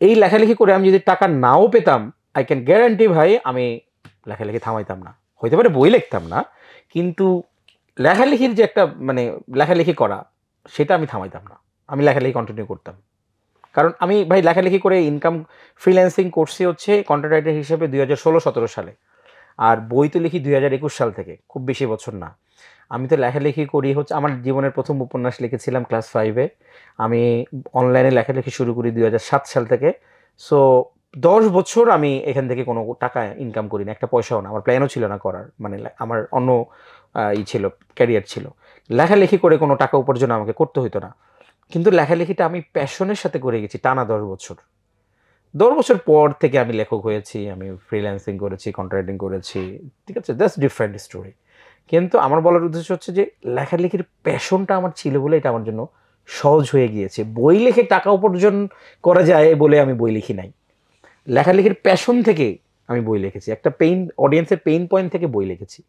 এই লেখালেখি করে আমি যদি টাকা নাও পেতাম, আই ক্যান গ্যারান্টি ভাই আমি লেখালেখি থামাইতাম না। হইতে পারে বই লিখতাম না, কিন্তু লেখালেখির যে একটা লেখালেখি করা, সেটা আমি থামাইতাম না, আমি লেখালেখি কন্টিনিউ করতাম। কারণ আমি ভাই লেখালেখি করে ইনকাম ফ্রিল্যান্সিং করছি হচ্ছে কন্টেন্ট রাইটার হিসেবে 2016-17 সালে, আর বই তো লিখি 2021 সাল থেকে, খুব বেশি বছর না। আমি তো লেখালেখি করি হচ্ছে, আমার জীবনের প্রথম উপন্যাস লিখেছিলাম ক্লাস 5-এ। আমি অনলাইনে লেখালেখি শুরু করি 2007 সাল থেকে। সো 10 বছর আমি এখান থেকে কোনো টাকা ইনকাম করি না, একটা পয়সাও না। আমার প্ল্যানও ছিল না করার, মানে আমার অন্য ছিল, ক্যারিয়ার ছিল। লেখালেখি করে কোনো টাকা উপার্জন আমাকে করতে হতো না, কিন্তু লেখালেখিটা আমি প্যাশনের সাথে করে গেছি টানা 10 বছর। 10 বছর পর থেকে আমি লেখক হয়েছি, আমি ফ্রিল্যান্সিং করেছি, কন্টেন্ট রাইটিং করেছি, ঠিক আছে, দ্যাটস ডিফারেন্ট স্টোরি। কিন্তু আমার বলার উদ্দেশ্য হচ্ছে যে লেখালেখির প্যাশনটা আমার ছিল বলে এটা আমার জন্য সহজ হয়ে গিয়েছে। বই লিখে টাকা উপার্জন করা যায় বলে আমি বই লিখি নাই, লেখালেখির প্যাশন থেকে আমি বই লিখেছি, একটা অডিয়েন্সের পেইন পয়েন্ট থেকে বই লিখেছি,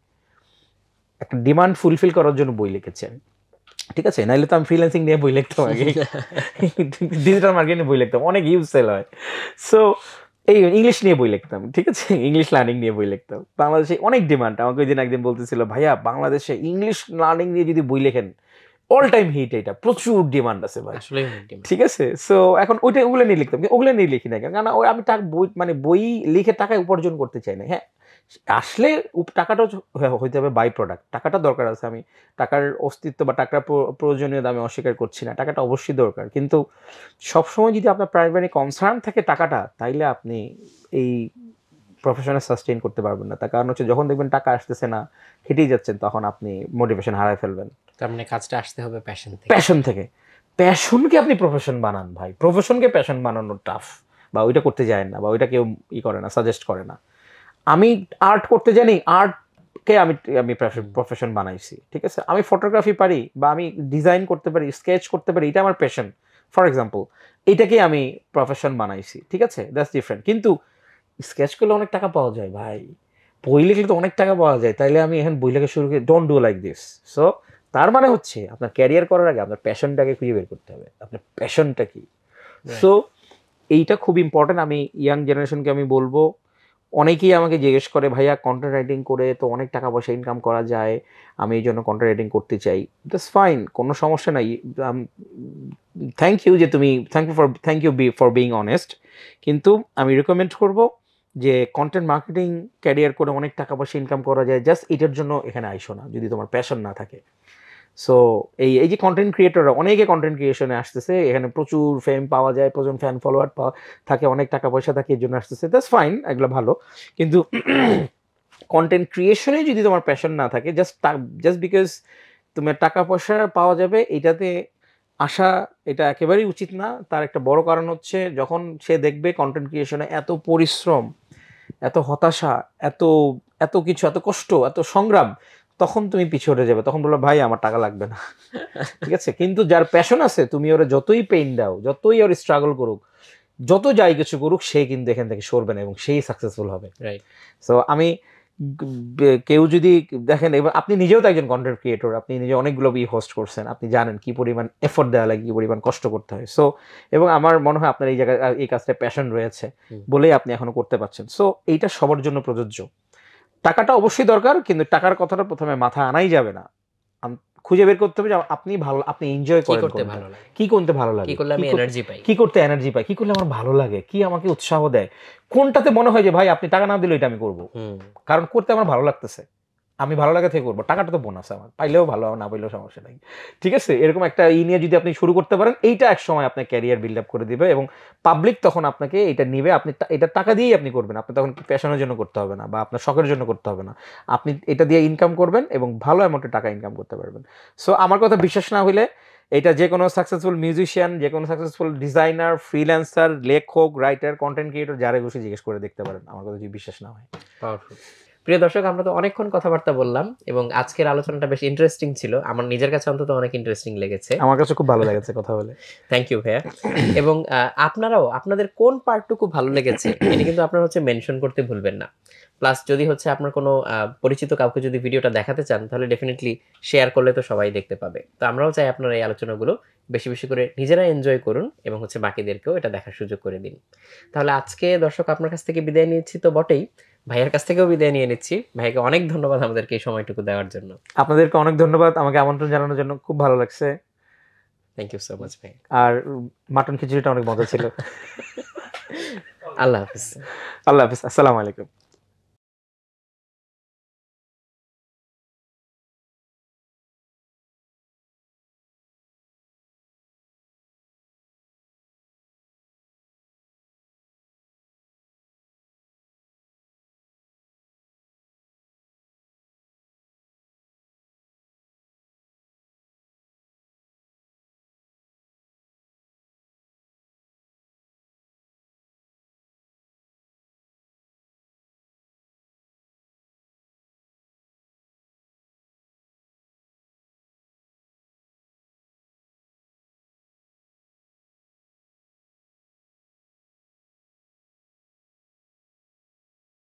একটা ডিমান্ড ফুলফিল করার জন্য বই লিখেছি আমি, ঠিক আছে। নাইলে তো আমি ফ্রিল্যান্সিং নিয়ে বই লিখতাম আগে, ডিজিটাল মার্কেটিং বই লিখতাম, অনেক ইউজ সেল হয়। সো এই ইংলিশ নিয়ে বই লিখতাম, ঠিক আছে, ইংলিশ লার্নিং নিয়ে বই লিখতাম। বাংলাদেশে অনেক ডিমান্ড। আমাকে ওই দিন একদিন বলতেছিল, ভাইয়া বাংলাদেশে ইংলিশ লার্নিং নিয়ে যদি বই লেখেন অল টাইম হিট, এটা প্রচুর ডিমান্ড আছে ভাই, ঠিক আছে। সো এখন ওগুলো নিয়ে লিখতাম, ওগুলো নিয়ে লিখি না কারণ আমি বই মানে বই লিখে টাকায় উপার্জন করতে চাই না। হ্যাঁ, আসলে টাকাটাও হইতে হবে বাই প্রোডাক্ট, টাকাটা দরকার আছে, আমি টাকার অস্তিত্ব বা টাকার প্রয়োজনীয়তা আমি অস্বীকার করছি না, টাকাটা অবশ্যই দরকার। কিন্তু সবসময় যদি আপনার প্রাইমারি কনসার্ন থাকে টাকাটা, তাইলে আপনি এই প্রফেশনে সাস্টেইন করতে পারবেন না। তার কারণ হচ্ছে যখন দেখবেন টাকা আসতেছে না, খেটেই যাচ্ছেন, তখন আপনি মোটিভেশন হারায় ফেলবেন। তার মানে কাজটা আসতে হবে প্যাশন থেকে। প্যাশন থেকে, প্যাশনকে আপনি প্রফেশন বানান ভাই, প্রফেশনকে প্যাশন বানানো টাফ, বা ওইটা করতে যায় না, বা ওইটা কেউ করে না, সাজেস্ট করে না। আমি আর্ট করতে জানি, আর্টকে আমি প্রফেশন বানাইছি, ঠিক আছে। আমি ফটোগ্রাফি পারি, বা আমি ডিজাইন করতে পারি, স্কেচ করতে পারি, এটা আমার প্যাশন, ফর এক্সাম্পল, এটাকে আমি প্রফেশন বানাইছি, ঠিক আছে, দ্যাটস ডিফারেন্ট। কিন্তু স্কেচ করলে অনেক টাকা পাওয়া যায় ভাই, বই লিখলে তো অনেক টাকা পাওয়া যায়, তাইলে আমি এখন বই লেখা শুরু করি, don't do like this. So তার মানে হচ্ছে আপনার ক্যারিয়ার করার আগে আপনার প্যাশনটাকে খুঁজে বের করতে হবে, আপনার প্যাশনটা কি। সো এইটা খুব ইম্পর্টেন্ট। আমি ইয়াং জেনারেশনকে আমি বলবো, অনেকেই আমাকে জিজ্ঞেস করে, ভাইয়া কন্টেন্ট রাইটিং করে তো অনেক টাকা পয়সা ইনকাম করা যায়, আমি এই জন্য কন্টেন্ট রাইটিং করতে চাই। দ্যাটস ফাইন, কোনো সমস্যা নাই। থ্যাংক ইউ যে তুমি thank you for being honest. কিন্তু আমি রেকমেন্ড করবো যে কন্টেন্ট মার্কেটিং ক্যারিয়ার করে অনেক টাকা পয়সা ইনকাম করা যায়, জাস্ট এটার জন্য এখানে আইসো না যদি তোমার প্যাশন না থাকে। সো এই যে কন্টেন্ট ক্রিয়েটররা অনেকে কন্টেন্ট ক্রিয়েশনে আসতেছে, এখানে প্রচুর ফেম পাওয়া যায়, প্রচুর ফ্যান ফলোয়ার থাকে, অনেক টাকা পয়সা থাকে, এর জন্য আসতেছে, দ্যাটস ফাইন, এগুলো ভালো। কিন্তু কন্টেন্ট ক্রিয়েশনে যদি তোমার প্যাশন না থাকে, জাস্ট বিকজ তোমার টাকা পয়সা পাওয়া যাবে এটাতে আসা, এটা একেবারেই উচিত না। তার একটা বড় কারণ হচ্ছে যখন সে দেখবে কন্টেন্ট ক্রিয়েশনে এত পরিশ্রম, এত হতাশা, এত এত কিছু, এত কষ্ট, এত সংগ্রাম, তখন তুমি পিছনে যাবে, তখন বললো ভাই আমার টাকা লাগবে না, ঠিক আছে। কিন্তু যার প্যাশন আছে, তুমি ওরা যতই পেইন দাও, যতই ওর স্ট্রাগল করুক, যত যাই কিছু করুক, সে কিন্তু এখান থেকে সরবে না এবং সেই সাকসেসফুল হবে। রাইট। সো আমি কেউ যদি দেখেন, এবার আপনি নিজেও তো একজন কন্টেন্ট ক্রিয়েটর, আপনি নিজে অনেকগুলো হোস্ট করছেন, আপনি জানেন কি পরিমাণ এফোর্ট দেওয়া লাগে, কি পরিমাণ কষ্ট করতে হয়। সো এবং আমার মনে হয় আপনার এই জায়গায় এই কাজটা প্যাশন রয়েছে বলেই আপনি এখনো করতে পারছেন। সো এইটা সবার জন্য প্রযোজ্য। টাকাটা অবশ্যই দরকার, কিন্তু টাকার কথাটা প্রথমে মাথায় আনাই যাবে না, খুঁজে বের করতে হবে যে আপনি এনজয় করেন, কি করতে ভালো লাগে, কি করলে আমি এনার্জি পাই, কি করতে এনার্জি পাই, কি করলে আমার ভালো লাগে, কি আমাকে উৎসাহ দেয়, কোনটাতে মনে হয় যে ভাই আপনি টাকা না দিলে এটা আমি করবো, কারণ করতে আমার ভালো লাগতেছে, আমি ভালো লাগে থেকে করবো, টাকাটা তো বোনাস, আমার পাইলেও ভালো, না পাইলেও সমস্যা নাই, ঠিক আছে। এরকম একটা নিয়ে যদি আপনি শুরু করতে পারেন, এইটা এক সময় আপনার ক্যারিয়ার বিল্ড আপ করে দিবে, এবং পাবলিক তখন আপনাকে এটা নিবে, আপনি এটা টাকা দিয়েই আপনি করবেন, আপনি তখন প্যাশনের জন্য করতে হবে না, বা আপনার শখের জন্য করতে হবে না, আপনি এটা দিয়ে ইনকাম করবেন এবং ভালো অ্যামাউন্টে টাকা ইনকাম করতে পারবেন। সো আমার কথা বিশ্বাস না হইলে, এটা যে কোনো সাকসেসফুল মিউজিশিয়ান, যে কোনো সাকসেসফুল ডিজাইনার, ফ্রিল্যান্সার, লেখক, রাইটার, কন্টেন্ট ক্রিয়েটর, যারা বসে জিজ্ঞেস করে দেখতে পারেন, আমার কথা যদি বিশ্বাস না হয়। পাওয়ারফুল। প্রিয় দর্শক, আমরা তো অনেকক্ষণ কথাবার্তা বললাম এবং আজকের আলোচনাটা বেশ ইন্টারেস্টিং ছিল, আমার নিজের কাছে অন্তত অনেক ইন্টারেস্টিং লেগেছে, আমার কাছে খুব ভালো লেগেছে কথা বলে। থ্যাংক ইউ ভাইয়া। এবং আপনারাও আপনাদের কোন পার্টটুকু ভালো লেগেছে এটা কিন্তু আপনারা হচ্ছে মেনশন করতে ভুলবেন না। প্লাস যদি হচ্ছে আপনার কোনো পরিচিত কাউকে যদি ভিডিওটা দেখাতে চান, তাহলে ডেফিনেটলি শেয়ার করলে তো সবাই দেখতে পাবে। তো আমরাও চাই আপনারা এই আলোচনাগুলো বেশি বেশি করে নিজেরা এনজয় করুন এবং হচ্ছে বাকিদেরকেও এটা দেখার সুযোগ করে দিন। তাহলে আজকে দর্শক আপনার কাছ থেকে বিদায় নিচ্ছি তো বটেই, ভাইয়ের কাছ থেকেও বিদায় নিয়ে নিচ্ছি। ভাইকে অনেক ধন্যবাদ আমাদেরকে এই সময়টুকু দেওয়ার জন্য। আপনাদেরকে অনেক ধন্যবাদ আমাকে আমন্ত্রণ জানানোর জন্য, খুব ভালো লাগছে। থ্যাংক ইউ সো মাচ ভাই। আর মাটন খিচুড়িটা অনেক মজা ছিল। আল্লাহ হাফিজ। আল্লাহ হাফিজ, আসসালামু আলাইকুম।